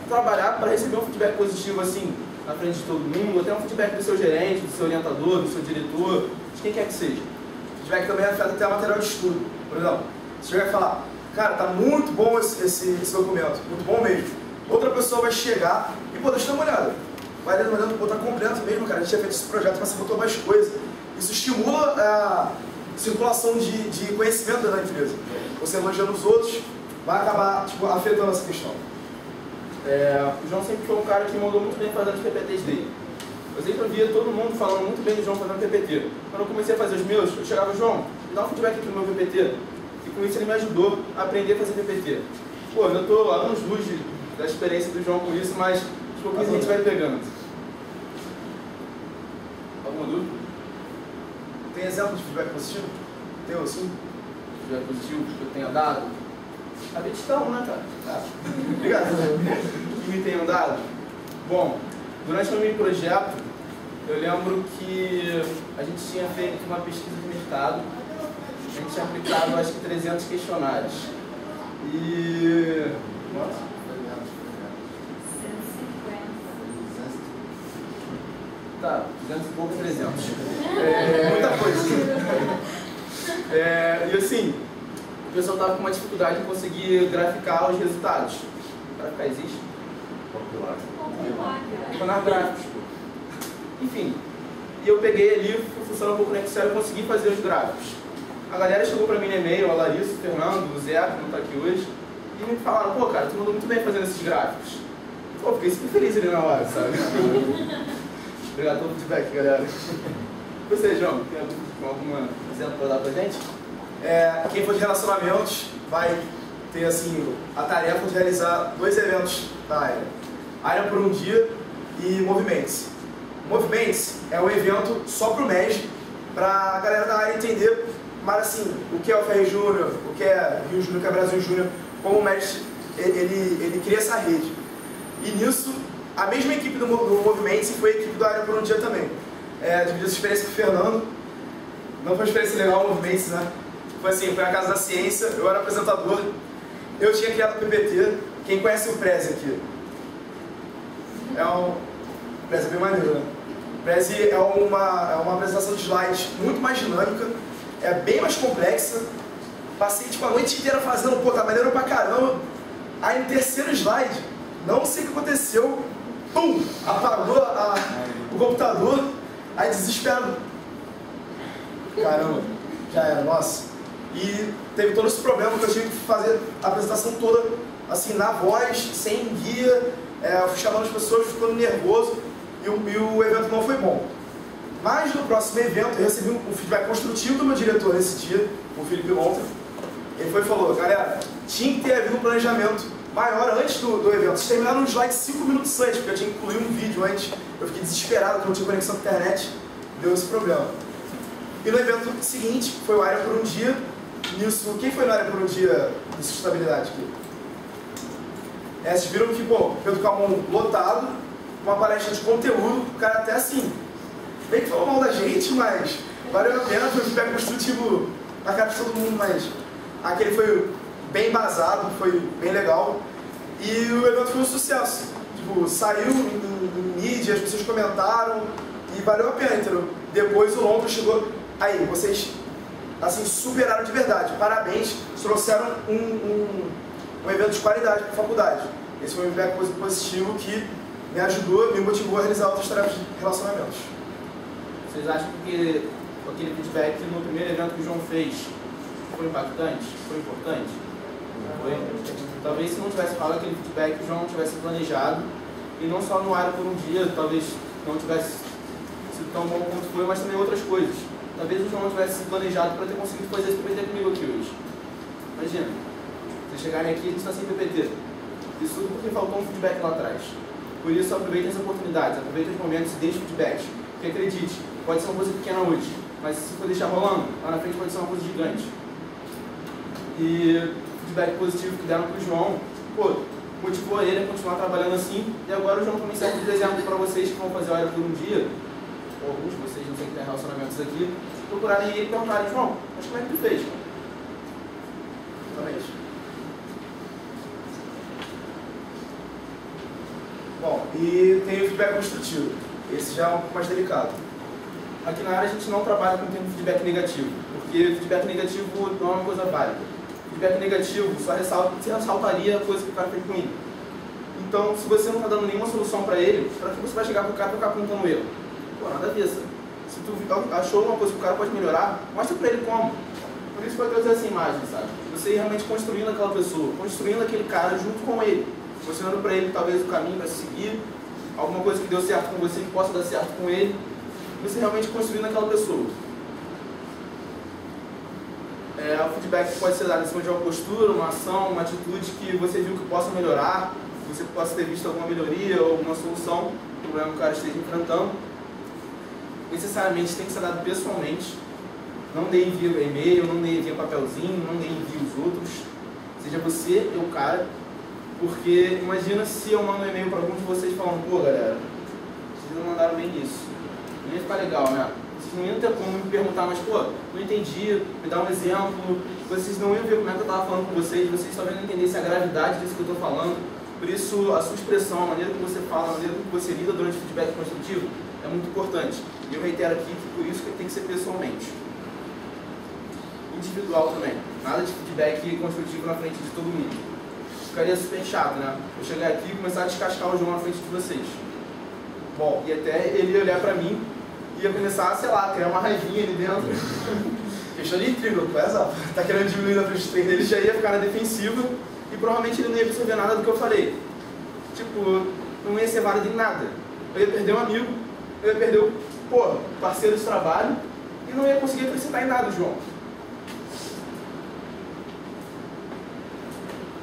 trabalhar para receber um feedback positivo assim, na frente de todo mundo, até um feedback do seu gerente, do seu orientador, do seu diretor, de quem quer que seja. O feedback também afeta até o material de estudo. Por exemplo, você vai falar, cara, tá muito bom esse documento, muito bom mesmo. Outra pessoa vai chegar e, pô, deixa eu dar uma olhada. Vai dando uma olhada, pô, tá completo mesmo, cara, a gente tinha feito esse projeto, mas você botou mais coisa. Isso estimula a circulação de conhecimento da empresa. Você elogiando os outros, vai acabar, tipo, afetando essa questão. O João sempre foi um cara que mandou muito bem fazendo os PPTs dele. Eu sempre via todo mundo falando muito bem do João fazendo PPT. Quando eu comecei a fazer os meus, eu chegava, João, me dá um feedback aqui no meu PPT. E com isso ele me ajudou a aprender a fazer PPT. Pô, eu tô há anos luz da experiência do João com isso, mas aos poucos a gente vai pegando. Alguma dúvida? Tem exemplo de feedback positivo? Tem assim? Feedback positivo que eu tenha dado? A gente tá um, né, cara? Tá. Obrigado. Que me tenham dado? Bom, durante o meu projeto, eu lembro que a gente tinha feito uma pesquisa de mercado, a gente tinha aplicado acho que 300 questionários. E... Nossa. 150. Tá, 200 e pouco, 300. Muita coisa. E assim, o pessoal estava com uma dificuldade em conseguir graficar os resultados. Graficar existe? Popular gráficos. Enfim, e eu peguei ali, fui funcionando um pouco no Excel e consegui fazer os gráficos. A galera chegou pra mim no e-mail, a Larissa, o Fernando, o Zé, que não tá aqui hoje, e me falaram, pô, cara, tu mandou muito bem fazendo esses gráficos. Pô, fiquei super feliz ali na hora, sabe? Obrigado pelo feedback, galera. Você, João, tem algum exemplo para dar pra gente? Quem for de relacionamentos vai ter assim, a tarefa de realizar 2 eventos da área. Área por um dia e Movimentos. Movimentos é um evento só para o MES, para a galera da área entender, mas assim, o que é o FR Júnior, o que é Rio Júnior, o que é Brasil Júnior, como o MES ele cria essa rede. E nisso, a mesma equipe do Movimentos foi a equipe da área por um dia também. Dividiu essa experiência com o Fernando. Não foi uma experiência legal, o Movimentos, né? Foi assim, foi na Casa da Ciência, eu era apresentador, eu tinha criado o PPT. Quem conhece o Prezi aqui? O Prezi é bem maneiro, né? O Prezi é uma apresentação de slides muito mais dinâmica, é bem mais complexa. Passei tipo a noite inteira fazendo, pô, tá maneiro pra caramba. Aí no terceiro slide, não sei o que aconteceu, pum, apagou o computador, aí desesperado. Caramba, já era, nossa. E teve todo esse problema que eu tive que fazer a apresentação toda, assim, na voz, sem guia, fui chamando as pessoas, ficando nervoso, e o evento não foi bom. Mas no próximo evento, eu recebi um feedback construtivo do meu diretor nesse dia, o Felipe Lontra. Ele foi e falou, galera, tinha que ter havido um planejamento maior antes do evento. Vocês terminaram os slides 5 minutos antes, porque eu tinha que incluir um vídeo antes. Eu fiquei desesperado, porque não tinha conexão com a internet, deu esse problema. E no evento seguinte, foi o Área por um Dia. Nisso, quem foi no Área por um Dia de sustentabilidade aqui? Vocês viram que, pô, Pedro Calmon lotado, uma palestra de conteúdo, o cara até assim, bem que falou mal da gente, mas valeu a pena, foi um feedback construtivo na cara de todo mundo, mas aquele foi bem embasado, foi bem legal. E o evento foi um sucesso. Tipo, saiu em mídia, as pessoas comentaram e valeu a pena, entendeu? Depois o Lontra chegou, aí, vocês assim, superaram de verdade. Parabéns, trouxeram um evento de qualidade para a faculdade. Esse foi um feedback positivo que me ajudou, me motivou a realizar outras tarefas de relacionamentos. Vocês acham que aquele feedback no primeiro evento que o João fez foi impactante? Foi importante? Foi? Talvez se não tivesse falado aquele feedback, o João não tivesse planejado, e não só no Área por um Dia, talvez não tivesse sido tão bom quanto foi, mas também outras coisas. Talvez o João não tivesse sido planejado para ter conseguido fazer esse PPT comigo aqui hoje. Imagina, vocês chegarem aqui e a gente está sem PPT. Isso tudo porque faltou um feedback lá atrás. Por isso, aproveitem as oportunidades, aproveitem os momentos e deixem feedbacks. Porque acredite, pode ser uma coisa pequena hoje, mas se for deixar rolando, lá na frente pode ser uma coisa gigante. E o feedback positivo que deram para o João, pô, motivou ele a continuar trabalhando assim. E agora o João também serve de exemplo para vocês que vão fazer a Área por um Dia, ou alguns de vocês, não sei que tem relacionamentos aqui, procurarem ele e perguntarem, João, mas como é que tu fez? Exatamente. Bom, e tem o feedback construtivo. Esse já é um pouco mais delicado. Aqui na área a gente não trabalha com termo feedback negativo, porque feedback negativo não é uma coisa válida. Feedback negativo só ressaltaria a coisa que o cara fez ruim. Então, se você não está dando nenhuma solução para ele, para que você vai chegar para o cara e ficar apontando ele? Pô, nada a ver, sabe? Se tu achou uma coisa que o cara pode melhorar, mostra para ele como. Por isso pode trazer essa imagem, sabe? Você ir realmente construindo aquela pessoa, construindo aquele cara junto com ele, mostrando para ele talvez o caminho para seguir, alguma coisa que deu certo com você que possa dar certo com ele, você realmente construindo aquela pessoa. O feedback pode ser dado em cima de uma postura, uma ação, uma atitude que você viu que possa melhorar, que você possa ter visto alguma melhoria ou alguma solução, o problema que o cara esteja enfrentando. Necessariamente tem que ser dado pessoalmente. Não dê envio e-mail, não dê envio papelzinho, não dê envio os outros. Seja você o cara, porque imagina se eu mando um e-mail para algum de vocês falando, pô galera, vocês não mandaram bem isso. Não ia ficar legal, né? Vocês não iam ter como me perguntar, mas pô, não entendi, me dá um exemplo. Vocês não iam ver como é que eu estava falando com vocês talvez não entendessem a gravidade disso que eu estou falando. Por isso, a sua expressão, a maneira que você fala, a maneira que você lida durante o feedback construtivo é muito importante. E eu reitero aqui que por isso que tem que ser pessoalmente. Individual também. Nada de feedback construtivo na frente de todo mundo. Ficaria super chato, né? Eu chegar aqui e começar a descascar o João na frente de vocês. Bom, e até ele ia olhar pra mim e ia começar, sei lá, criar uma raivinha ali dentro. Questão de intriga, tá querendo diminuir na frente do treino, ele já ia ficar na defensiva e provavelmente ele não ia absorver nada do que eu falei. Tipo, não ia ser válido em nada. Eu ia perder um amigo, eu ia perder o parceiro de trabalho e não ia conseguir acrescentar em nada, João.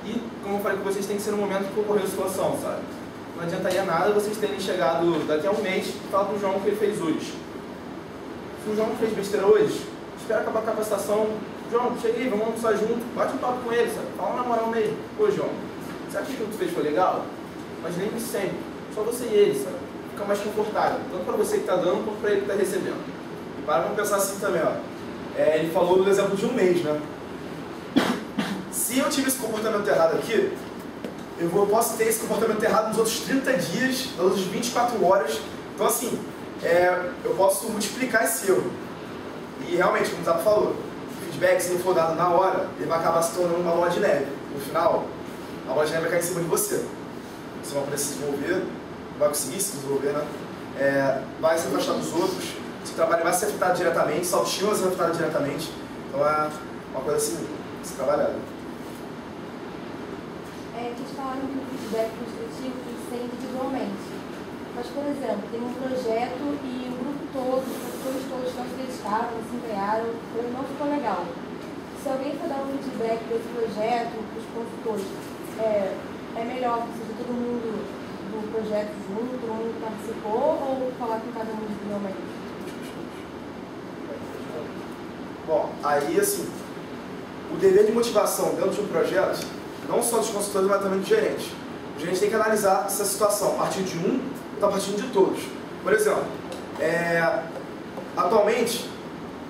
E, como eu falei com vocês, tem que ser no momento que ocorreu a situação, sabe? Não adiantaria nada vocês terem chegado daqui a um mês e falar pro João o que ele fez hoje. Se o João não fez besteira hoje, espera acabar a capacitação. João, cheguei, vamos almoçar junto, bate um papo com ele, sabe? Fala na moral mesmo. Ô João, você acha que o que tu fez foi legal? Mas lembre sempre, só você e ele, sabe? Fica mais confortável, tanto para você que está dando, quanto para ele que está recebendo. E para, vamos pensar assim também, ó. ele falou do exemplo de um mês, né? Se eu tive esse comportamento errado aqui, eu posso ter esse comportamento errado nos outros 30 dias, nas outras 24 horas. Então, assim, eu posso multiplicar esse erro. E realmente, como o Zap falou, o feedback, se ele for dado na hora, ele vai acabar se tornando uma bola de neve. No final, a bola de neve vai cair em cima de você. Você vai poder se desenvolver, vai conseguir se desenvolver, né? Vai se afastar dos outros, seu trabalho vai ser afetado diretamente, sua autoestima vai ser afetada diretamente. Então é uma coisa assim, se trabalhar. Eles falaram que o feedback construtivo tem que ser individualmente. Mas, por exemplo, tem um projeto e o grupo todo, os professores todos não se dedicaram, se empenharam, não ficou legal. Se alguém for dar um feedback desse projeto para os consultores, é melhor que seja todo mundo do projeto junto, todo mundo participou, ou falar com cada um individualmente? Bom, aí assim, o dever de motivação dentro de um projeto, não só dos consultores, mas também do gerente. O gerente tem que analisar essa situação a partir de um e a partir de todos. Por exemplo, atualmente,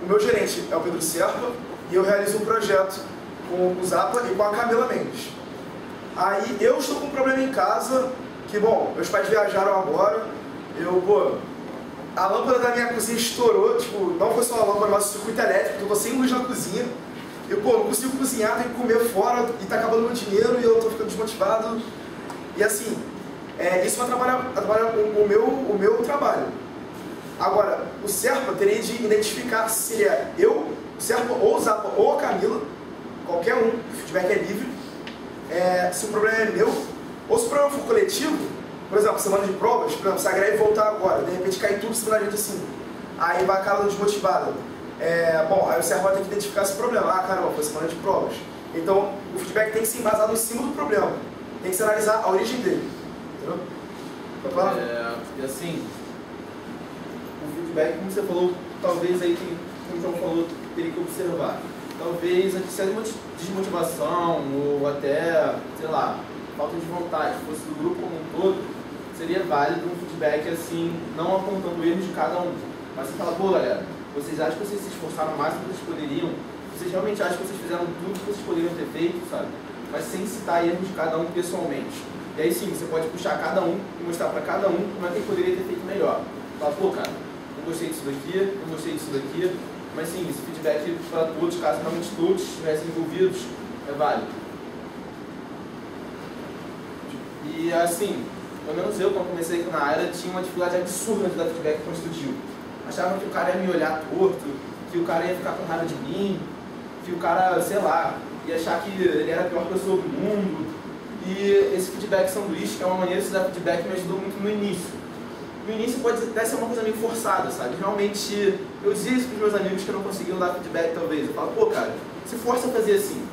o meu gerente é o Pedro Serpa e eu realizo um projeto com o Zapa e com a Camila Mendes. Aí eu estou com um problema em casa, que bom, meus pais viajaram agora, a lâmpada da minha cozinha estourou, tipo, não foi só a lâmpada, mas o circuito elétrico, eu tô sem luz na cozinha. Eu, não consigo cozinhar, tenho que comer fora e tá acabando meu dinheiro e eu tô ficando desmotivado. E assim, isso vai atrapalhar o meu trabalho. Agora, o Serpa teria de identificar se seria eu, o Serpa, ou o Zapa, ou a Camila, qualquer um, o feedback é livre, se o problema é meu, ou se o problema for coletivo, por exemplo, semana de provas, por exemplo, se a greve voltar agora, de repente cai tudo em cima da gente assim, aí vai a Carla desmotivada. Bom, aí o Serpa vai ter que identificar esse problema. Ah, caramba, foi semana de provas. Então, o feedback tem que ser embasado em cima do problema. Tem que se analisar a origem dele. Entendeu? Tá claro? E assim, o feedback, como você falou, talvez aí, como o João falou, teria que observar. Talvez se a desmotivação ou até, sei lá, falta de vontade fosse do grupo como um todo, seria válido um feedback assim, não apontando erros de cada um. Mas você fala, pô galera, vocês acham que vocês se esforçaram mais do que vocês poderiam? Vocês realmente acham que vocês fizeram tudo que vocês poderiam ter feito, sabe? Mas sem citar erros de cada um pessoalmente. E aí sim, você pode puxar cada um e mostrar para cada um como é que ele poderia ter feito melhor. Fala, pô cara, não gostei disso daqui, não gostei disso daqui. Mas sim, esse feedback para todos, caso realmente todos estivessem envolvidos, é válido. E assim, pelo menos eu, quando comecei aqui na área, tinha uma dificuldade absurda de dar feedback construtivo. Achavam que o cara ia me olhar torto, que o cara ia ficar com raiva de mim, que o cara, sei lá, ia achar que ele era a pior pessoa do mundo. E esse feedback sanduíche, que é uma maneira de dar feedback, me ajudou muito no início. No início pode até ser uma coisa meio forçada, sabe? Realmente, eu dizia isso para os meus amigos que não conseguiam dar feedback talvez. Eu falo, pô cara, se força a fazer assim.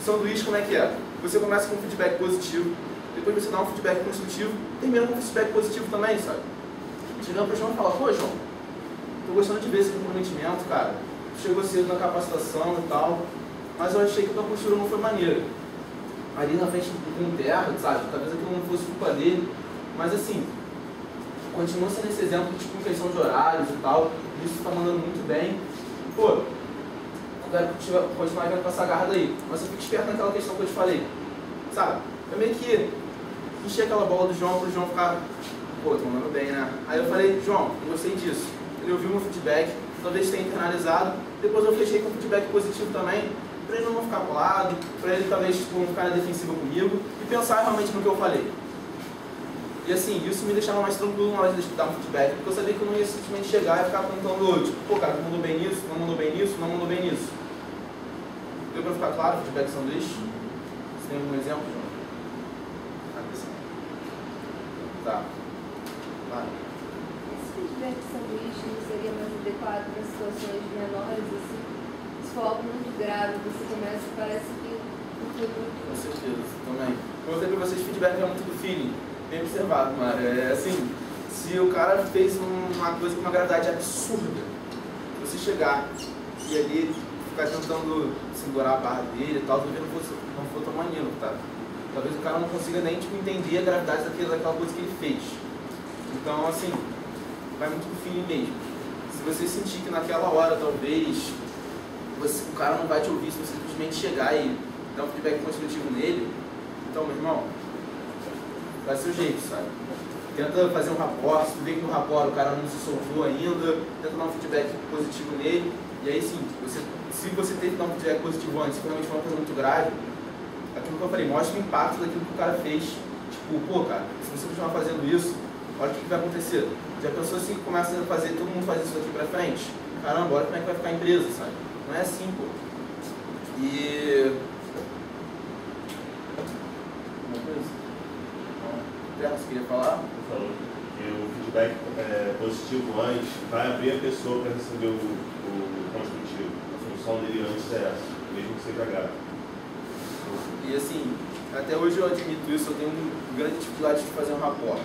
Sanduíche como é que é? Você começa com um feedback positivo, depois você dá um feedback construtivo, termina com um feedback positivo também, sabe? Chegando para o João e fala, pô João, tô gostando de ver esse comprometimento, cara. Chegou cedo na capacitação e tal, mas eu achei que a tua postura não foi maneira. Ali na frente com terra, sabe? Talvez aquilo não fosse culpa dele, mas assim, continua sendo esse exemplo, tipo, em questão de horários e tal, isso tá mandando muito bem. Pô, eu quero continuar vendo com essa garra daí, mas eu fico esperto naquela questão que eu te falei, sabe? Eu meio que enchi aquela bola do João pro João ficar, pô, tô mandando bem, né? Aí eu falei, João, eu gostei disso. Ele ouviu meu feedback, talvez tenha internalizado, depois eu fechei com feedback positivo também, para ele não ficar colado, para ele talvez tipo, não ficar na defensiva comigo e pensar realmente no que eu falei. E assim, isso me deixava mais tranquilo na hora de dar um feedback, porque eu sabia que eu não ia simplesmente chegar e ficar apontando, tipo, pô cara, tu mandou bem nisso, não mandou bem nisso, não mandou bem nisso. Deu para ficar claro o feedback sanduíche? Você tem algum exemplo, João? Tá. Vai. Esse feedback sanduíche não seria mais adequado para situações menores, assim? Se for algo muito grave, você começa, parece que não foi muito. Com certeza, também. Como eu falei pra vocês, feedback é muito do feeling. Bem observado, Mara. Assim, se o cara fez uma coisa com uma gravidade absurda, você chegar e ali ficar tentando segurar a barra dele e tal, talvez não for tão maneiro, tá? Talvez o cara não consiga nem tipo, entender a gravidade daquela coisa que ele fez. Então, assim, vai muito pro feeling mesmo. Se você sentir que naquela hora, talvez, o cara não vai te ouvir se você simplesmente chegar e dar um feedback construtivo nele. Então, meu irmão, dá seu jeito, sabe? Tenta fazer um rapport, se tu vê que no rapport o cara não se soltou ainda, tenta dar um feedback positivo nele, e aí sim, se você tem que dar um feedback positivo antes, se realmente for uma coisa muito grave, aquilo que eu falei, mostra o impacto daquilo que o cara fez. Tipo, pô, cara, se você continuar fazendo isso, olha o que vai acontecer. Já pensou assim que começa a fazer, todo mundo faz isso aqui pra frente? Caramba, olha como é que vai ficar a empresa, sabe? Não é assim, pô. E... uma coisa? Você queria falar? Falou que o feedback positivo antes vai abrir a pessoa para receber o construtivo. A função dele antes é essa, mesmo que seja grave. E assim, até hoje eu admito isso, eu tenho uma grande dificuldade de fazer um rapport.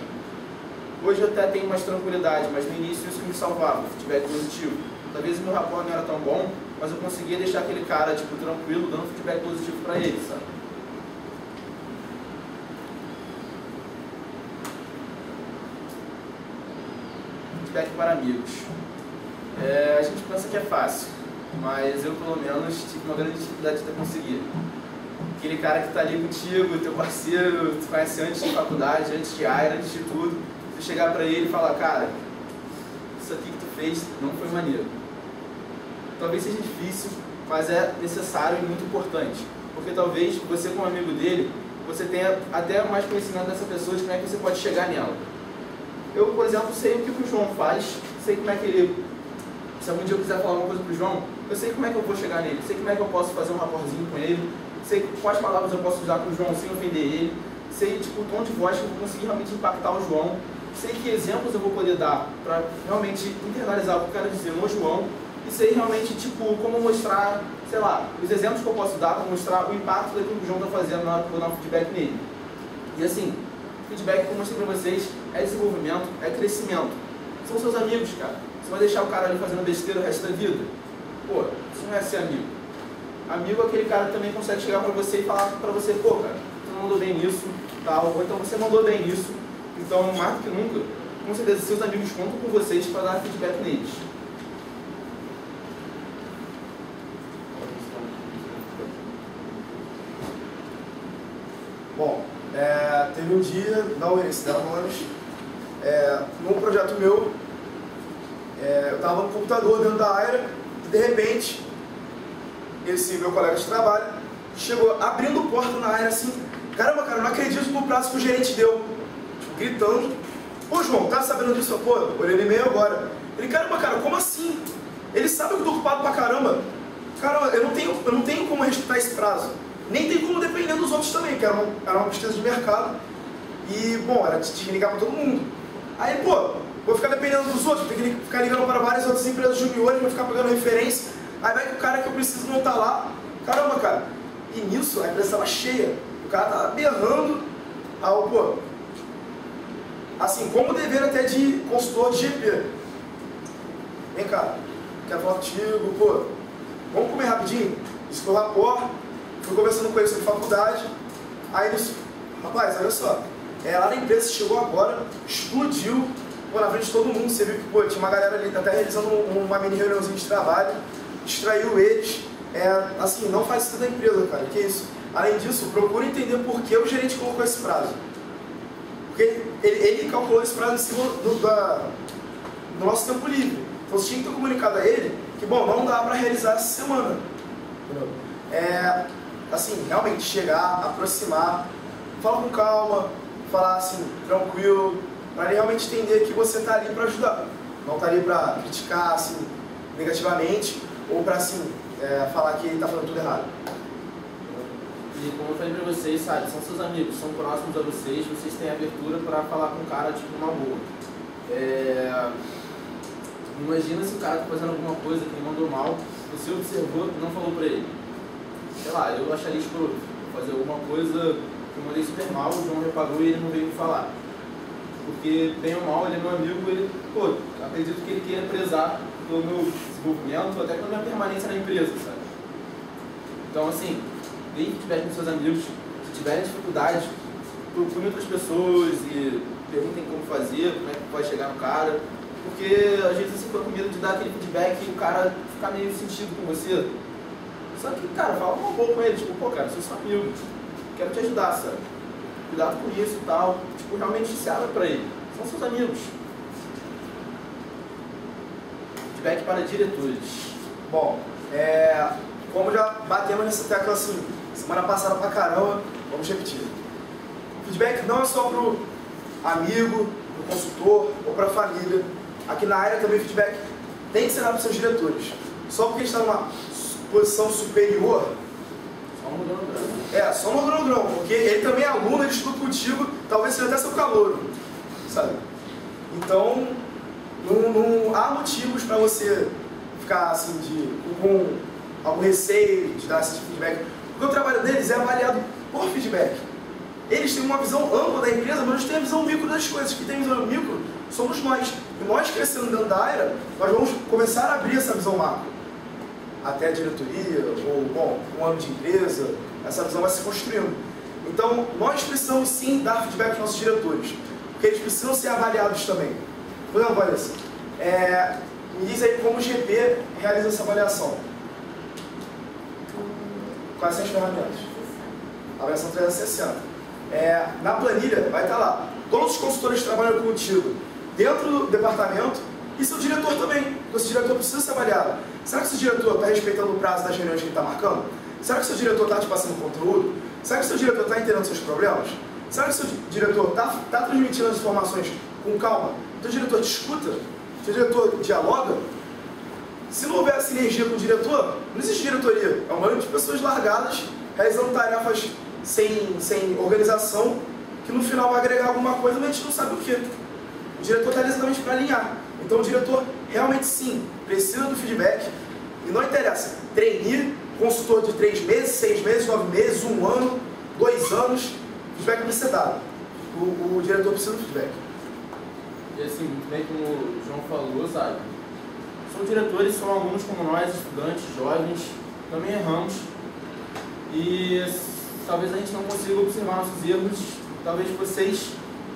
Hoje eu até tenho mais tranquilidade, mas no início isso me salvava, o feedback positivo. Talvez o meu rapport não era tão bom, mas eu conseguia deixar aquele cara tipo, tranquilo, dando feedback positivo para ele, sabe? Feedback para amigos. A gente pensa que é fácil, mas eu pelo menos tive uma grande dificuldade de conseguir. Aquele cara que está ali contigo, teu parceiro, tu conhece antes de faculdade, antes de AIRA, antes de tudo, tu chegar para ele e falar, cara, isso aqui que tu fez não foi maneiro. Talvez seja difícil, mas é necessário e muito importante, porque talvez você como amigo dele, você tenha até mais conhecimento dessa pessoa de como é que você pode chegar nela. Eu, por exemplo, sei o que o João faz, sei como é que ele... Se algum dia eu quiser falar alguma coisa pro João, eu sei como é que eu vou chegar nele, sei como é que eu posso fazer um raporzinho com ele, sei quais palavras eu posso usar com o João sem ofender ele, sei tipo, o tom de voz que eu vou conseguir realmente impactar o João, sei que exemplos eu vou poder dar para realmente internalizar o que eu quero dizer no João, e sei realmente tipo, como mostrar, sei lá, os exemplos que eu posso dar para mostrar o impacto daquilo que o João está fazendo na hora que eu vou dar um feedback nele. E assim, feedback que eu mostrei para vocês é desenvolvimento, é crescimento. São seus amigos, cara. Você vai deixar o cara ali fazendo besteira o resto da vida? Pô, isso não é ser amigo. Amigo é aquele cara que também consegue chegar pra você e falar pra você, pô, cara, você não mandou bem nisso, tal, ou então você mandou bem nisso. Então, mais do que nunca, com certeza, seus amigos contam com vocês para dar feedback neles. Bom, teve um dia na Universidade da Manos, num projeto meu, eu estava no computador dentro da AIRA e de repente esse meu colega de trabalho chegou abrindo porta na AIRA assim, caramba, cara, não acredito no prazo que o gerente deu, tipo, gritando. Pô, João, tá sabendo disso? Pô, olhei no e-mail agora. Ele, caramba, cara, como assim? Ele sabe que eu tô ocupado pra caramba. Cara, eu não tenho como respeitar esse prazo. Nem tem como depender dos outros também, porque era uma pesquisa de mercado. E, bom, era de ligar pra todo mundo. Aí, pô, vou ficar dependendo dos outros, tem que ficar ligando para várias outras empresas juniores, vou ficar pegando referência. Aí vai que o cara que eu preciso não tá lá. Caramba, cara. E nisso, a empresa estava cheia. O cara tava berrando. Aí, pô, assim, como dever até de consultor de GP. Vem cá, quero falar contigo, pô, vamos comer rapidinho? Isso foi o rapport, fui conversando com ele sobre faculdade. Aí nisso, rapaz, olha só, lá na empresa chegou agora, explodiu, pô, na frente de todo mundo, você viu que, pô, tinha uma galera ali até realizando uma mini reuniãozinha de trabalho, distraiu eles, assim, não faz isso da empresa, cara, que isso? Além disso, procura entender por que o gerente colocou esse prazo. Porque ele calculou esse prazo em cima do nosso tempo livre. Então você tinha que ter comunicado a ele que, bom, não dá para realizar essa semana. Entendeu? Assim, realmente chegar, aproximar, falar com calma, falar assim, tranquilo, para ele realmente entender que você está ali para ajudar. Não está ali para criticar, assim, negativamente, ou para, assim, falar que ele está fazendo tudo errado. E como eu falei pra vocês, sabe, são seus amigos, são próximos a vocês têm abertura pra falar com o cara, tipo, numa boa. Imagina se o cara tá fazendo alguma coisa que ele mandou mal, você observou e não falou pra ele. Sei lá, eu acharia escroto. Fazer alguma coisa que eu mandei super mal, o João repagou e ele não veio me falar. Porque, bem ou mal, ele é meu amigo, ele, pô, acredito que ele queira prezar pelo meu desenvolvimento, até pela minha permanência na empresa, sabe? Então, assim, deem feedback com seus amigos, se tiverem dificuldade, procurem outras pessoas e perguntem como fazer, como é que pode chegar no cara, porque às vezes você fica com medo de dar aquele feedback e o cara ficar meio sentido com você, Só que, cara, fala uma boa com ele, tipo, pô, cara, sou seu amigo, quero te ajudar, sabe? Cuidado com isso e tal. Tipo, realmente se abre pra ele. São seus amigos. Feedback para diretores. Bom, como já batemos nessa tecla assim, semana passada pra caramba, vamos repetir. Feedback não é só pro amigo, pro consultor ou pra família. Aqui na área também feedback tem que ser para os seus diretores. Só porque está numa posição superior, só no grão. Só no grão, porque ele também é aluno, ele estuda contigo, talvez seja até seu calouro, sabe? Então, não há motivos para você ficar assim, com algum receio de dar esse feedback, porque o trabalho deles é avaliado por feedback. Eles têm uma visão ampla da empresa, mas eles têm a visão micro das coisas. Que tem a visão micro somos nós. E nós crescendo dentro da área, nós vamos começar a abrir essa visão macro. Até a diretoria, ou, bom, um ano de empresa, essa visão vai se construindo. Então, nós precisamos sim dar feedback aos nossos diretores, porque eles precisam ser avaliados também. Por exemplo, Vanessa, me diz aí como o GP realiza essa avaliação. Quais são as ferramentas? Avaliação 360. Na planilha vai estar lá, todos os consultores que trabalham contigo dentro do departamento e seu diretor também, porque seu diretor precisa ser avaliado. Será que seu diretor está respeitando o prazo das reuniões que ele está marcando? Será que seu diretor está te passando conteúdo? Será que seu diretor está entendendo seus problemas? Será que seu diretor está transmitindo as informações com calma? Seu diretor te escuta? Seu diretor dialoga? Se não houver sinergia com o diretor, não existe diretoria. É um bando de pessoas largadas, realizando tarefas sem organização, que no final vai agregar alguma coisa, mas a gente não sabe o que. O diretor está exatamente para alinhar. Então o diretor realmente sim, precisa do feedback. E não interessa, trainee, consultor de 3 meses, 6 meses, 9 meses, 1 ano, 2 anos, feedback precisa ser dado. O diretor precisa do feedback. E assim, muito bem como o João falou, sabe? São diretores, são alunos como nós, estudantes, jovens, também erramos. E talvez a gente não consiga observar nossos erros, talvez vocês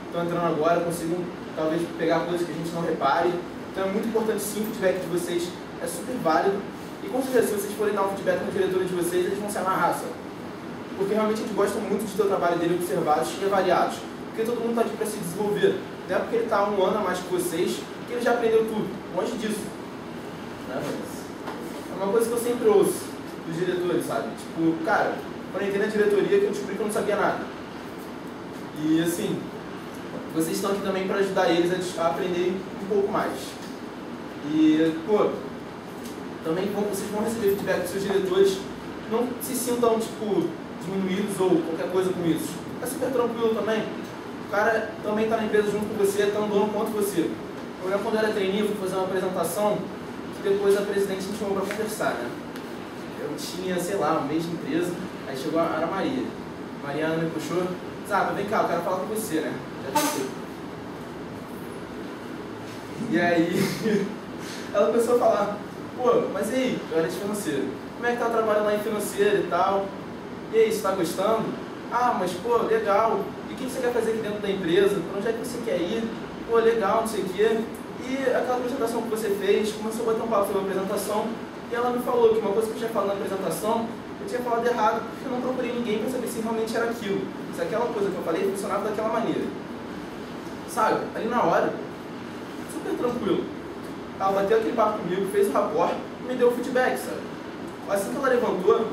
estão entrando agora consigam talvez pegar coisas que a gente não repare. Então é muito importante sim o feedback de vocês, é super válido. E com certeza, se vocês forem dar um feedback no diretor de vocês, eles vão se amarrar, sabe? Porque realmente a gente gosta muito de ter o trabalho dele observados e avaliados. Porque todo mundo está aqui para se desenvolver. Não é porque ele está 1 ano a mais que vocês que ele já aprendeu tudo. Longe disso. Né, mas é uma coisa que eu sempre ouço dos diretores, sabe? Tipo, cara, quando eu entrei na diretoria que eu descobri que eu não sabia nada. E assim, vocês estão aqui também para ajudar eles a aprenderem um pouco mais. E, pô, também vocês vão receber feedback dos seus diretores. Não se sintam, tipo, diminuídos ou qualquer coisa com isso. É super tranquilo também. O cara também está na empresa junto com você, está andando quanto você. Eu lembro quando eu era trainee, fui fazer uma apresentação que depois a presidente me chamou para conversar, né? Eu tinha, sei lá, 1 mês de empresa, aí chegou a Ana Maria. Mariana me puxou, sabe, vem cá, eu quero falar com você, né? Já disse. E aí, ela começou a falar, pô, mas e aí, eu era de financeiro, como é que tá o trabalho lá em financeiro e tal? E aí, você tá gostando? Ah, mas pô, legal, e o que você quer fazer aqui dentro da empresa? Pra onde é que você quer ir? Pô, legal, não sei o quê. E aquela apresentação que você fez, começou a bater um papo sobre a apresentação, e ela me falou que uma coisa que eu tinha falado na apresentação, eu tinha falado errado, porque eu não procurei ninguém para saber se realmente era aquilo. Se aquela coisa que eu falei funcionava daquela maneira. Sabe? Ali na hora, super tranquilo. Ela bateu aquele papo comigo, fez o rapport e me deu o feedback, sabe? Assim que ela levantou, eu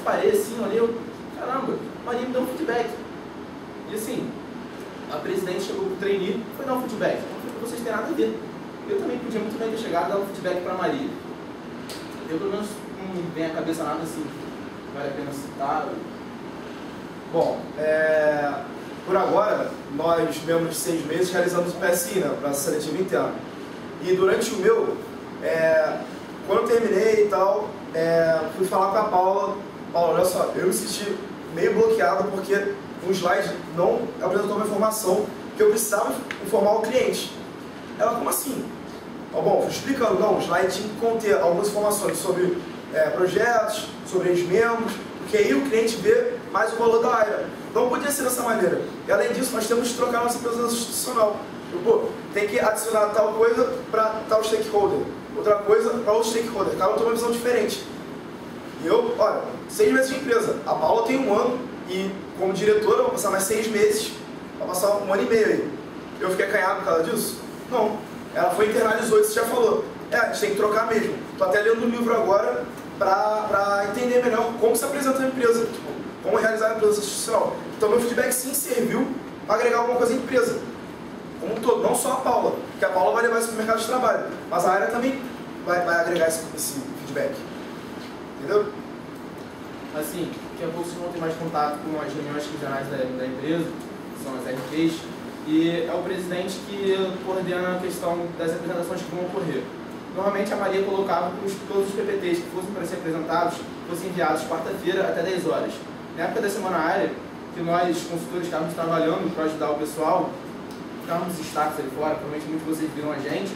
parei assim, olhei, caramba, a Maria me deu um feedback. E assim, a presidente chegou pro trainee e foi dar um feedback. Não foi pra vocês terem nada a ver. Eu também podia muito bem ter chegado e dar um feedback pra Maria. Eu pelo menos não vem à cabeça nada assim, vale a pena citar. Bom, por agora, nós, membros de 6 meses, realizamos o PSI, né, o Processo Seletivo Interno. E durante o meu, quando eu terminei e tal, fui falar com a Paula. Paula, olha só, eu me senti meio bloqueado porque um slide não apresentou uma informação que eu precisava informar o cliente. Ela, como assim? Bom, fui explicando, não, o slide tinha que conter algumas informações sobre projetos, sobre ex-membros, porque aí o cliente vê mais o valor da área. Não podia ser dessa maneira. E além disso, nós temos que trocar nossa presença institucional. Pô, tem que adicionar tal coisa para tal stakeholder, outra coisa para outro stakeholder. Cada um tem uma visão diferente. E eu, olha, 6 meses de empresa. A Paula tem 1 ano e como diretora eu vou passar mais 6 meses, vai passar 1 ano e meio aí. Eu fiquei acanhado por causa disso? Não. Ela foi internalizou, isso já falou. A gente tem que trocar mesmo. Tô até lendo um livro agora para entender melhor como se apresenta a empresa, tipo, como realizar a empresa institucional. Então meu feedback sim serviu para agregar alguma coisa à empresa. Como um todo, não só a Paula, porque a Paula vai levar isso para o mercado de trabalho, mas a área também vai agregar esse feedback. Entendeu? Assim, daqui a pouco vocês vão ter mais contato com as reuniões quinzenais da empresa, que são as RPs, e é o presidente que coordena a questão das apresentações que vão ocorrer. Normalmente a Maria colocava que todos os PPTs que fossem para ser apresentados fossem enviados quarta-feira até 10 horas. Na época da Semana Área, que nós, consultores, estávamos trabalhando para ajudar o pessoal, estávamos nos destaques ali fora, provavelmente muitos de vocês viram a gente,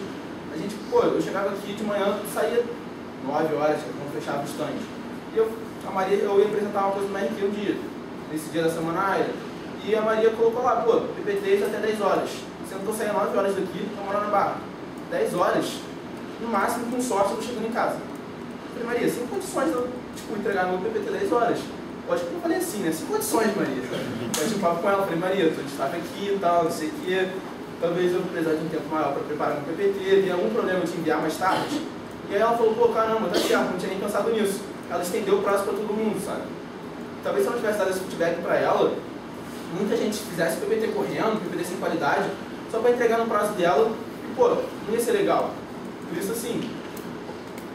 eu chegava aqui de manhã, saía 9 horas, quando fechava o stand. E a Maria, eu ia apresentar uma coisa no RQ um dia, nesse dia da Semana Área, e a Maria colocou lá, PPTs até 10 horas. Sendo que eu saía 9 horas daqui, estou morando na Barra. 10 horas, no máximo, com sorte, eu estou chegando em casa. Eu falei, Maria, sem condições de eu entregar meu PPT 10 horas. Lógico que eu falei assim, né? Sem condições, Maria. Eu tive um papo com ela, falei, Maria, tu destaca aqui e tal, não sei o quê. Talvez eu precisar de um tempo maior para preparar meu PPT, tem algum problema de enviar mais tarde. E aí ela falou, caramba, tá certo, não tinha nem pensado nisso. Ela estendeu o prazo para todo mundo, sabe? Talvez se eu não tivesse dado esse feedback para ela, muita gente fizesse PPT correndo, PPT sem qualidade, só para entregar no prazo dela, e não ia ser legal. Por isso, assim,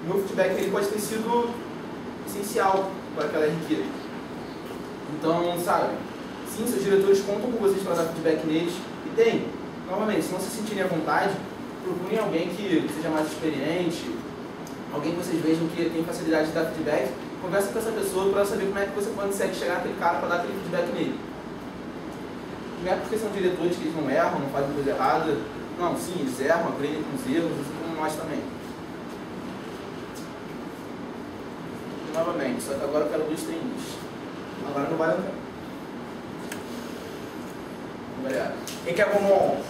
meu feedback ele pode ter sido essencial para aquela RQ. Então, sabe, sim, seus diretores contam com vocês para dar feedback neles, e tem. Novamente, se não se sentirem à vontade, procurem alguém que seja mais experiente, alguém que vocês vejam que tem facilidade de dar feedback, conversa com essa pessoa para saber como é que você consegue chegar naquele cara para dar aquele feedback nele. Não é porque são diretores que eles não erram, não fazem coisa errada. Não, sim, eles erram, aprendem com os erros, assim como nós também. E, novamente, só que agora eu quero 2 treinos. Agora não vai não. Obrigado. Quem quer bombom?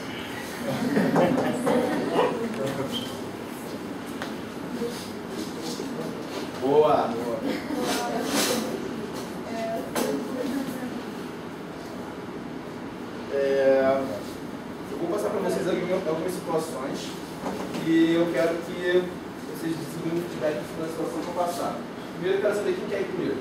Boa. Eu vou passar para vocês algumas situações e eu quero que vocês desenvolvam o feedback da situação que eu passar. Primeiro eu quero saber quem quer ir primeiro.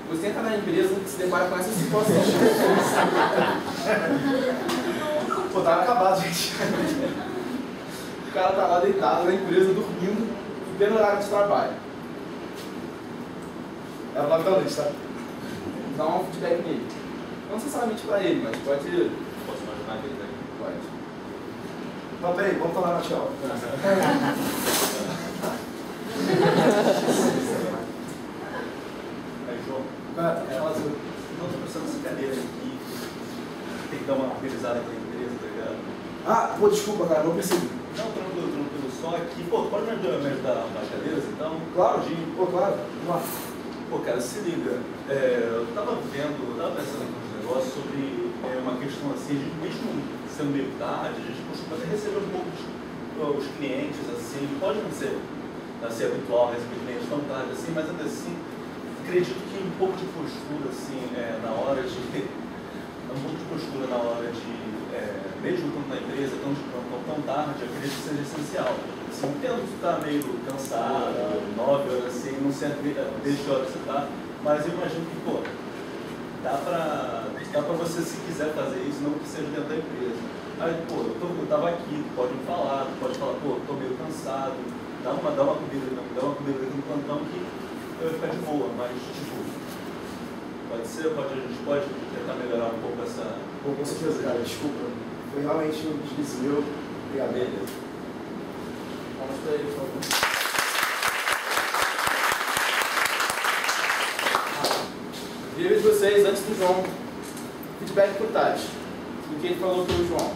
Você entra na empresa e se depara com essa situação. Pô, tá acabado, gente. O cara tá lá deitado na empresa, dormindo, em pleno horário de trabalho. Era 9 da noite, tá? Dá um feedback nele. Não necessariamente pra ele, mas pode... Posso imaginar ele daí? Pode. Não, peraí, vamos falar na tchau. Aí, João, não estou precisando dessa cadeira aqui. Tem que dar uma organizada aqui na empresa, tá ligado? Desculpa, cara, não percebi. Não, tranquilo. Só aqui, pode me ajudar a arrumar as cadeiras, então? Claro, claro. Vamos lá. Cara, se liga. Eu tava pensando aqui nos negócios sobre uma questão assim, mesmo sendo meio tarde, a gente costuma até receber um pouco os clientes, assim, pode não ser habitual receber clientes tão tarde assim, mas ainda assim, acredito que um pouco de postura, assim, na hora de mesmo quando na empresa, tão tarde, eu acredito que seja essencial. Assim, entendo que você está meio cansado, 9 horas assim, não sei desde que hora você está, mas eu imagino que, dá pra você, se quiser fazer isso, não que seja dentro da empresa. Aí, eu tava aqui, tu pode me falar, tô meio cansado, dá uma comida aqui no plantão que eu vou ficar de boa, mas, pode ser, a gente pode tentar melhorar um pouco essa... Com certeza, cara, desculpa. Foi realmente um deslize meu. Obrigado. Beleza. Vamos para ele, por favor. Queria ver de vocês, antes do João, feedback pro Tati. Do que ele falou pelo João.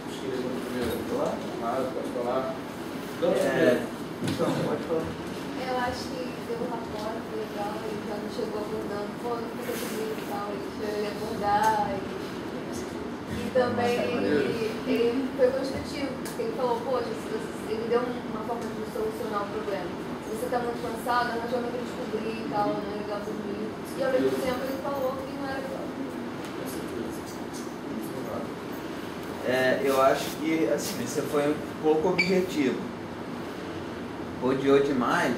Acho que ele levou primeiro. Falar? Pode falar. Pode falar. Eu acho que deu um rapport, foi legal, ele já não chegou abordando, não fica comigo e tal, ele chegou a abordar, e também ele ele foi construtivo, porque ele falou, poxa, ele deu uma forma de solucionar o problema. Se você está muito cansado, arranjou uma de descobrir e tal, né, legal dormir. E ao mesmo tempo ele falou que não era legal. Eu acho que assim, você foi um pouco objetivo. Odiou demais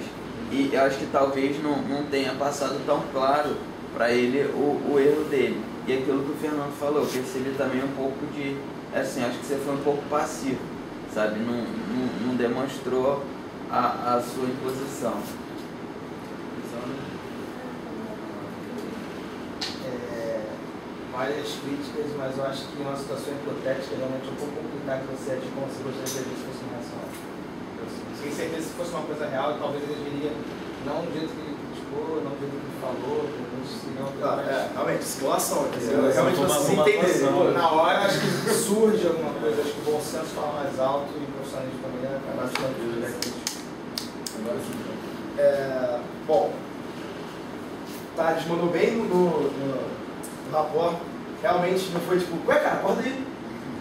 e eu acho que talvez não tenha passado tão claro para ele o erro dele. E aquilo que o Fernando falou, eu percebi também um pouco de, assim, acho que você foi um pouco passivo, sabe? Não demonstrou a sua imposição. Várias críticas, mas eu acho que em uma situação hipotética realmente é um pouco complicado você agir como você gostaria que a gente fosse em relação a isso. Eu tenho certeza que se fosse uma coisa real, talvez ele agiria não do jeito que ele criticou, não do jeito que ele falou, não seria uma coisa mais... Realmente, simulação. Realmente você entender. Na hora, acho que surge alguma coisa, acho que o bom senso fala mais alto e o profissionalismo também é mais tranquilo, né? Agora sim. Bom, tá, desmandou bem no rapport. Realmente não foi tipo, ué cara, acorda aí.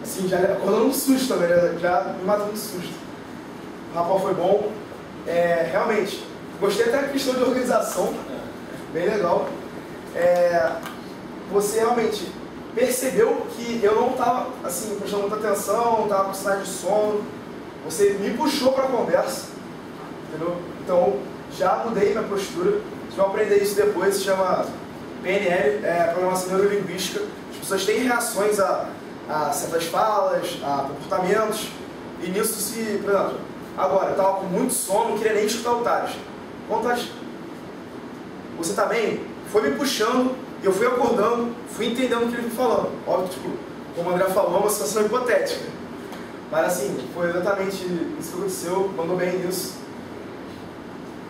Assim, já acordou num susto, né? Já me matou num susto. O rapport foi bom. Realmente, gostei até da questão de organização. Bem legal. Você realmente percebeu que eu não estava assim, prestando muita atenção, não estava com sinais de sono. Você me puxou para a conversa. Entendeu? Então, já mudei minha postura. Vocês vão aprender isso depois, se chama PNL, Programação Neurolinguística. As pessoas têm reações a certas falas, a comportamentos, e nisso se, por exemplo, agora eu estava com muito sono, não queria nem escutar o Tales. Vontade. Você também foi me puxando, eu fui acordando, fui entendendo o que ele foi falando. Óbvio, tipo, como o André falou, é uma situação hipotética. Mas assim, foi exatamente isso que aconteceu, mandou bem nisso.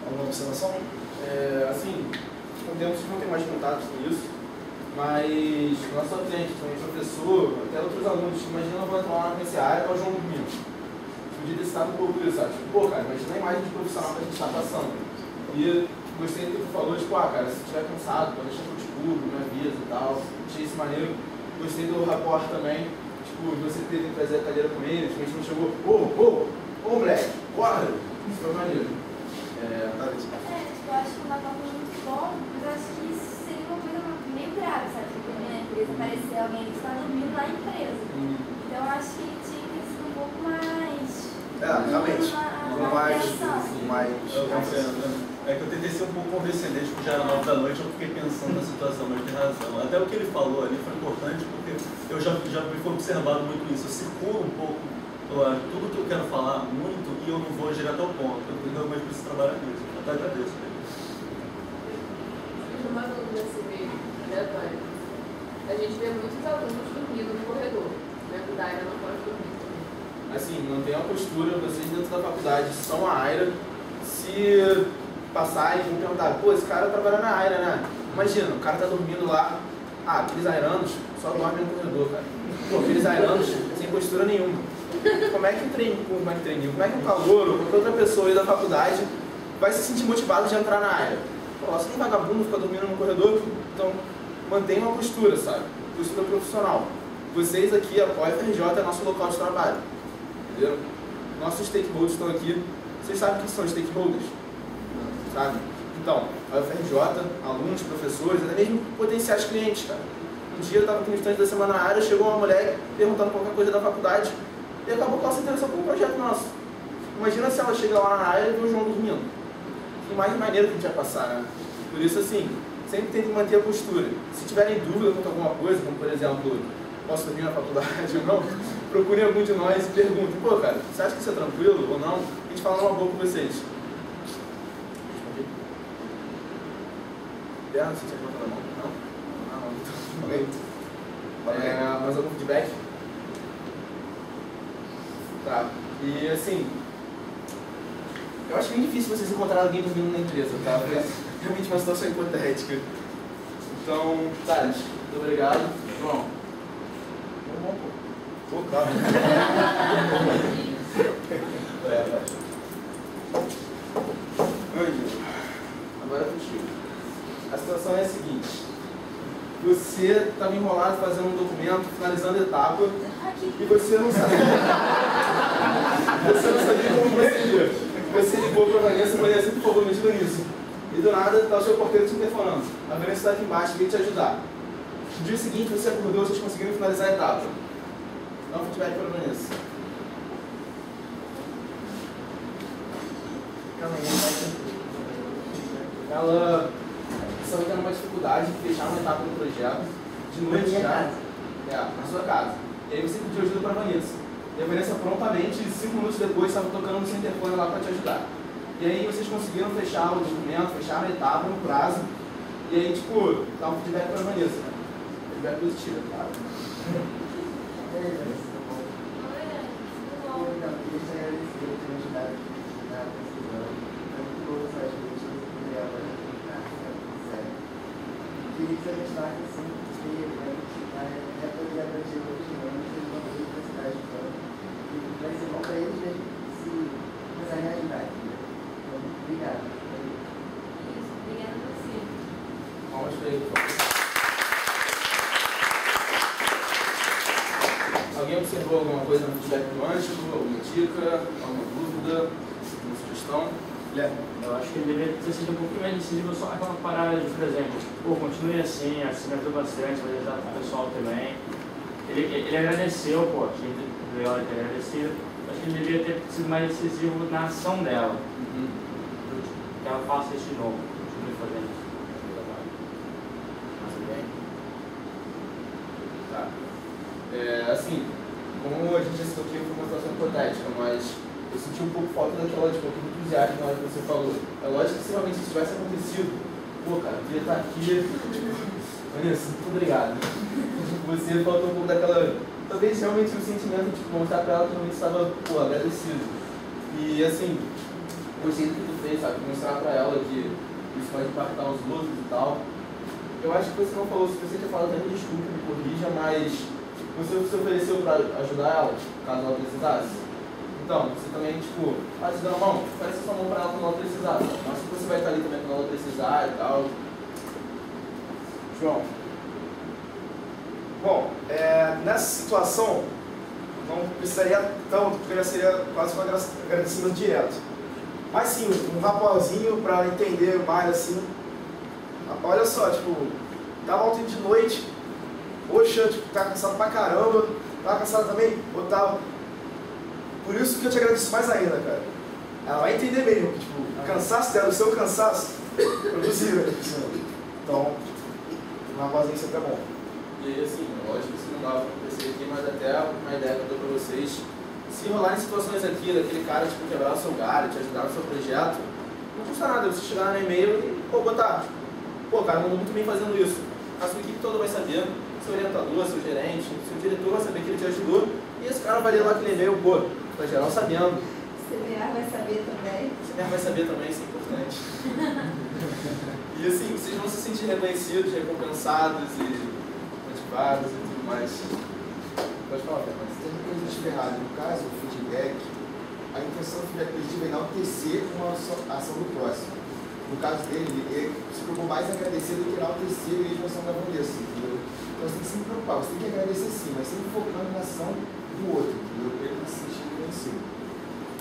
Alguma observação? Assim, com o tempo vocês vão ter mais contatos com isso, mas nosso cliente, também professor, até outros alunos, imagina eu vou entrar lá nessa área, é o João Domingos. Podia ter citado um pouco isso, sabe? Tipo, pô, cara, imagina a imagem de profissional que a gente está passando. E gostei do que tu falou, tipo, cara, se estiver cansado, pode deixar que eu descubro, me avisa e tal. Achei isso maneiro. Gostei do rapport também, tipo, de você ter que trazer a cadeira com ele, tipo, a gente não chegou, ô moleque, bora! Isso foi maneiro. Eu acho que o rapport foi muito bom, mas eu acho que isso seria uma coisa meio grave, sabe? Porque na empresa aparecer alguém que está dormindo na empresa. Então eu acho que tinha que ser um pouco mais... realmente. Eu compreendo. É que eu tentei ser um pouco condescendente, porque já era 9 da noite, eu fiquei pensando na situação, mas tem razão. Até o que ele falou ali foi importante, porque eu já me foi observado muito isso. Eu circulo um pouco tudo que eu quero falar muito e eu não vou direto ao ponto. Eu mais preciso trabalhar nisso. Eu até agradeço. Uma dúvida assim meio aleatória. A gente vê muitos alunos dormindo no corredor, dentro da área não pode dormir também. Assim, mantenha a postura, vocês dentro da faculdade são a AIRA. Se passarem, vão perguntar, pô, esse cara trabalha na AIRA, né? Imagina, o cara tá dormindo lá, aqueles airanos só dormem no corredor, cara. Pô, aqueles airanos sem postura nenhuma. Como é que um treininho, como é que um calouro ou qualquer outra pessoa aí da faculdade vai se sentir motivado de entrar na área? Pô, você tem vagabundo, fica dormindo no corredor, então mantenha uma postura, sabe? Postura profissional. Vocês aqui, a UFRJ é nosso local de trabalho, entendeu? Nossos stakeholders estão aqui. Vocês sabem o que são stakeholders? Sabe? Então, a UFRJ, alunos, professores, até mesmo potenciais clientes, cara. Um dia eu estava aqui no instante da semana na área, chegou uma mulher perguntando qualquer coisa da faculdade e acabou que ela se interessou por um projeto nosso. Imagina se ela chega lá na área e vê o João dormindo. Que mais maneiro que a gente vai passar, né? Por isso, assim, sempre tem que manter a postura. Se tiverem dúvida quanto a alguma coisa, como por exemplo, posso dormir na faculdade ou não, procurem algum de nós e perguntem, pô, cara, você acha que isso é tranquilo ou não? A gente fala uma boa com vocês. Berna, você tinha levantado a mão? Não? Não. Mais algum feedback? Tá. E assim, eu acho bem difícil vocês encontrarem alguém dormindo na empresa, tá? Foi realmente uma situação hipotética. Então, Thales, muito obrigado. João. Foi bom, pô. Pô, claro. Agora é contigo. A situação é a seguinte. você estava enrolado fazendo um documento, finalizando a etapa, e você não sabia. Você não sabia como proceder. Você ligou para a Vanessa e falou assim, por favor, me ajuda nisso. E do nada está o seu porteiro te telefonando. A Vanessa está aqui embaixo e veio te ajudar. No dia seguinte você acordou, vocês conseguiram finalizar a etapa. Dá um feedback para a Vanessa. Ela estava tendo uma dificuldade de fechar uma etapa do projeto, de noite já, na sua casa. E aí você pediu ajuda para a Vanessa. E a Vanessa prontamente, 5 minutos depois, estava tocando no seu interfone lá para te ajudar. E aí vocês conseguiram fechar o documento, fechar a etapa no prazo. E aí, tipo, dá um feedback para a Vanessa. Feedback positivo, claro. Queria que você destaque assim, que é poder abranger outros alunos que eles vão ver para a cidade de fora. E vai ser bom para eles mesmo se começarem a ajudar. Então, obrigado. Isso, obrigada a você. Vamos ver. Alguém observou alguma coisa no feedback quântico? Alguma dica? Alguma dúvida? Alguma sugestão? Eu acho que ele deveria ter sido um pouquinho mais decisivo, só aquela parada de, por exemplo, pô, continue assim me ajudou bastante, vai ajudar o pessoal também. Ele agradeceu, pô, que ele agradeceu. Acho que ele deveria ter sido mais decisivo na ação dela. Que ela faça isso de novo, continue fazendo isso. Tá. Assim, como a gente já citou aqui, foi uma situação hipotética, mas eu senti um pouco falta daquela, tipo, aquele entusiasmo na hora que você falou. É lógico que se realmente isso tivesse acontecido, pô, cara, eu queria estar aqui, tipo, Vanessa, muito obrigado. Você faltou um pouco daquela, talvez realmente o sentimento de tipo, mostrar pra ela que realmente estava, pô, agradecido. E assim, gostei do que tu fez, sabe, mostrar pra ela que isso pode impactar os outros e tal. Eu acho que você não falou, se você tinha falado também, desculpa, me corrija, mas você se ofereceu pra ajudar ela, caso ela precisasse? Então, você também, tipo, te dando a mão, oferece a sua mão para ela quando ela precisar. Mas que você vai estar ali também quando ela precisar e tal. João. Bom, nessa situação, não precisaria tanto, porque já seria quase um agradecimento direto. Mas sim, um raporzinho para entender mais assim. Olha só, tipo, tava ontem de noite, poxa, tipo, tá cansado pra caramba, tava cansado também, ou tava. Por isso que eu te agradeço mais ainda, cara. Ela vai entender mesmo que, tipo, o cansaço dela, o seu cansaço, produziu. Então, uma vozinha sempre é bom. E aí, assim, lógico que isso não dava pra acontecer aqui, mas até uma ideia que eu dou pra vocês. Se rolarem situações aqui, daquele cara, tipo, quebrar o seu galho, te ajudar no seu projeto, não custa nada você chegar no e-mail e, pô, botar. Pô, cara, mandou muito bem fazendo isso. A sua equipe toda vai saber, seu orientador, seu gerente, seu diretor vai saber que ele te ajudou. E esse cara vai ler lá aquele e-mail, pô, pra geral sabendo. CBA vai saber também. CBA vai saber também, isso é importante. E assim, vocês vão se sentir reconhecidos, recompensados e motivados e tudo mais. Pode falar, Fernando. Se tem coisa de errado, no caso, o feedback, a intenção do feedback positivo é enaltecer uma ação do próximo. No caso dele, ele se preocupou mais em agradecer do que enaltecer mesmo a ação da Vanessa, entendeu? Então você tem que se preocupar, você tem que agradecer sim, mas sempre focando na ação do outro, entendeu? Para ele não se sentir reconhecido.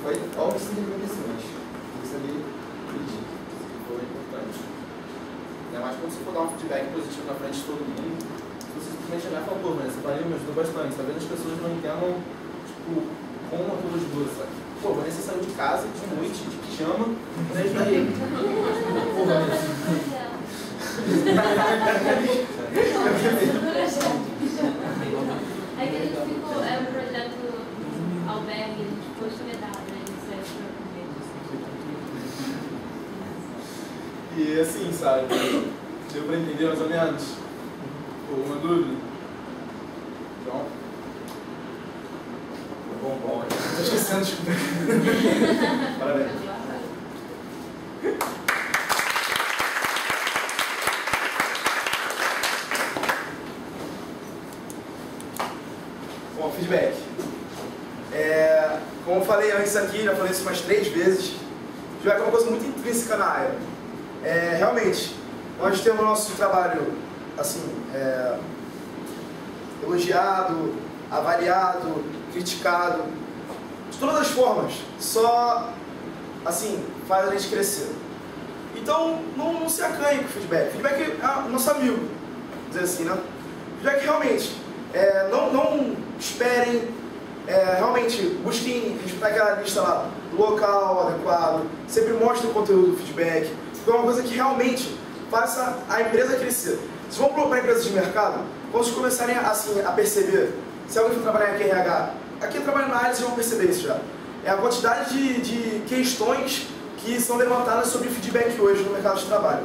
Óbvio que você tem que agradecer, mas tem que saber pedir. Isso foi importante. Ainda mais quando você for dar um feedback positivo na frente de todo mundo, se você simplesmente chegar e falar, pô, mas esse pai me ajudou bastante. Talvez as pessoas não entendam, tipo, como aquilo ajudou, sabe? Pô, Vanessa saiu de casa, de noite, de pijama, pra ajudar ele. Pô, Vanessa. É que a gente ficou, é um projeto albergue, a gente ficou hospedado, né? Isso é E assim, sabe? Deu pra entender mais ou menos? Alguma dúvida? João? Bom, tô esquecendo, desculpa. Parabéns. Bom, feedback. Como eu falei antes aqui, já falei isso umas 3 vezes, feedback é uma coisa muito intrínseca na área. Realmente, nós temos nosso trabalho assim, elogiado, avaliado, criticado, de todas as formas, só, assim, faz a gente crescer. Então, não se acanhe com o feedback. Feedback é nosso amigo, dizer assim, né? Feedback realmente, não esperem, realmente busquem respeitar aquela lista lá, do local adequado, sempre mostre o conteúdo do feedback, porque é uma coisa que realmente faça a empresa crescer. Se vão para empresas de mercado, quando vocês começarem assim, a perceber, se alguém for trabalhar aqui em RH, aqui trabalhando na área, vocês vão perceber isso já. É a quantidade de questões que são levantadas sobre feedback hoje no mercado de trabalho.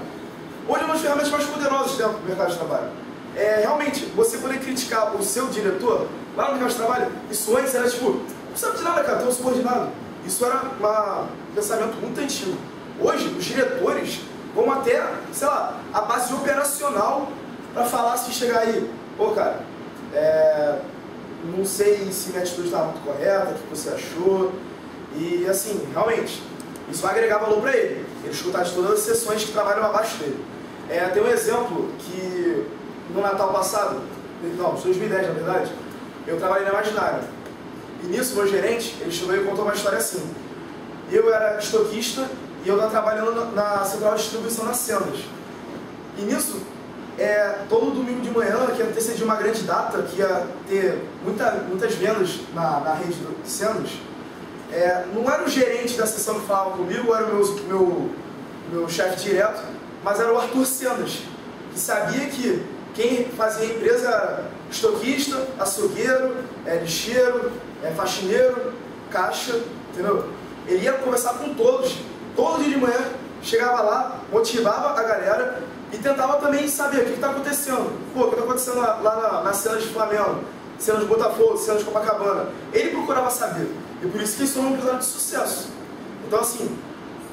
Hoje é uma das ferramentas mais poderosas dentro do mercado de trabalho. Realmente, você poder criticar o seu diretor lá no mercado de trabalho, isso antes era tipo, não sabe de nada, cara, tem um subordinado. Isso era um pensamento muito antigo. Hoje, os diretores vão até, sei lá, a base operacional para falar se chegar aí, pô, cara, não sei se minha atitude estava muito correta, o que você achou. E assim, realmente, isso vai agregar valor para ele. Ele escutar de todas as sessões que trabalham abaixo dele. Tem um exemplo que no Natal passado, não, 2010 na verdade, eu trabalhei na Imaginária. E nisso, meu gerente, ele chegou e contou uma história assim. Eu era estoquista e eu estava trabalhando na central de distribuição nas Sendas. E nisso, todo domingo de manhã, que ia antecedir uma grande data, que ia ter muitas vendas na rede de Sendas, não era o gerente da seção que falava comigo, era o meu chefe direto, mas era o Arthur Sendas, que sabia que quem fazia a empresa era estoquista, açougueiro, lixeiro, faxineiro, caixa, entendeu? Ele ia conversar com todos, todo dia de manhã, chegava lá, motivava a galera e tentava também saber o que está acontecendo. Pô, o que está acontecendo lá nas cenas de Flamengo, cenas de Botafogo, cenas de Copacabana. Ele procurava saber. E por isso que isso é um empresário de sucesso. Então, assim,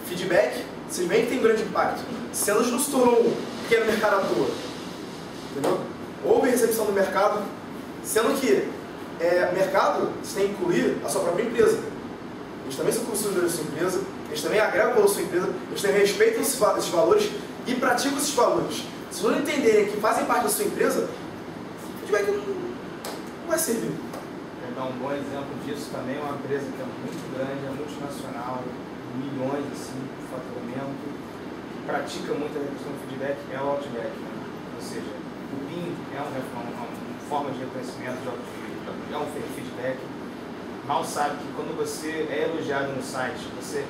feedback, vocês veem que tem um grande impacto. Cenas não se tornou um pequeno mercado à toa. Entendeu? Houve recepção do mercado, sendo que mercado, você tem que incluir a sua própria empresa. Eles também são consumidores da sua empresa, eles também agregam pela sua empresa, eles também respeitam esses valores e praticam esses valores. Se vocês não entenderem que fazem parte da sua empresa, o feedback não vai servir. Vou dar um bom exemplo disso também, uma empresa que é muito grande, é multinacional, milhões assim, de faturamento, que pratica muito a questão do feedback, é o Outback, né? Ou seja, o PIN é uma forma de reconhecimento, é um feedback. Mal sabe que quando você é elogiado no site,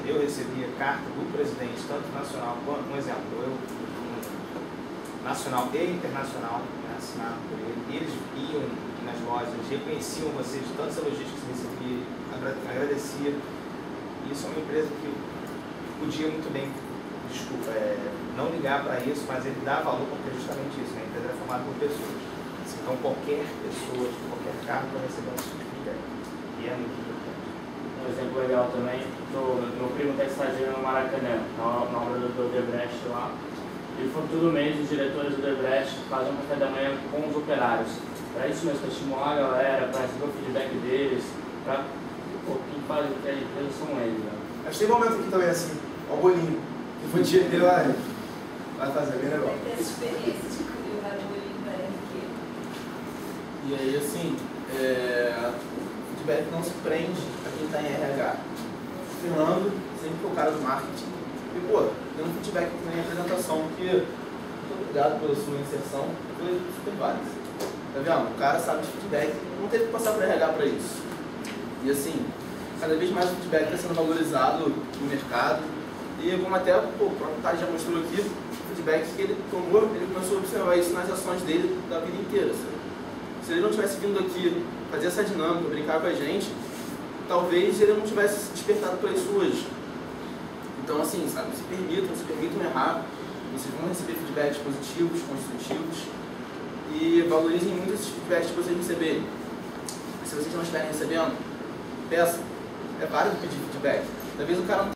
eu recebia carta do presidente, tanto nacional quanto, um exemplo, nacional e internacional, assinado por ele. Eles iam nas lojas, reconheciam você de tantos elogios que você recebia, agradecia. Isso é uma empresa que podia muito bem, não ligar para isso, mas ele dá valor porque é justamente isso, né? A empresa é formada por pessoas. Então qualquer pessoa, de qualquer cargo vai receber um tipo de feedback. E é muito importante. Um exemplo legal também, meu primo está estagiando no Maracanã, na obra do Odebrecht lá. E todo mês os diretores do Odebrecht fazem um café da manhã com os operários. Para isso mesmo, para estimular a galera, para receber o feedback deles, para quem faz o que a empresa são eles. Né? Acho que tem um momento aqui também assim, ó, o Bolinho, que foi dia dele lá, vai fazer bem legal. Vai ter a experiência de cuidar do Bolinho da RQ. E aí, assim, o feedback não se prende a quem está em RH. O Fernando sempre foi o cara do marketing. E, pô, dando feedback também em apresentação, porque muito obrigado pela sua inserção, foi super válido. Tá vendo? O cara sabe de feedback, não teve que passar para RH para isso. E, assim, cada vez mais o feedback está sendo valorizado no mercado. E como até o próprio Thales já mostrou aqui, o feedback que ele tomou, ele começou a observar isso nas ações dele da vida inteira, sabe? Se ele não tivesse vindo aqui fazer essa dinâmica, brincar com a gente, talvez ele não tivesse se despertado para isso hoje. Então, assim, sabe, se permitam errar, vocês vão receber feedbacks positivos, construtivos, e valorizem muito esses feedbacks que vocês receberem. Se vocês não estiverem recebendo, peçam. É válido pedir feedback. Talvez o cara não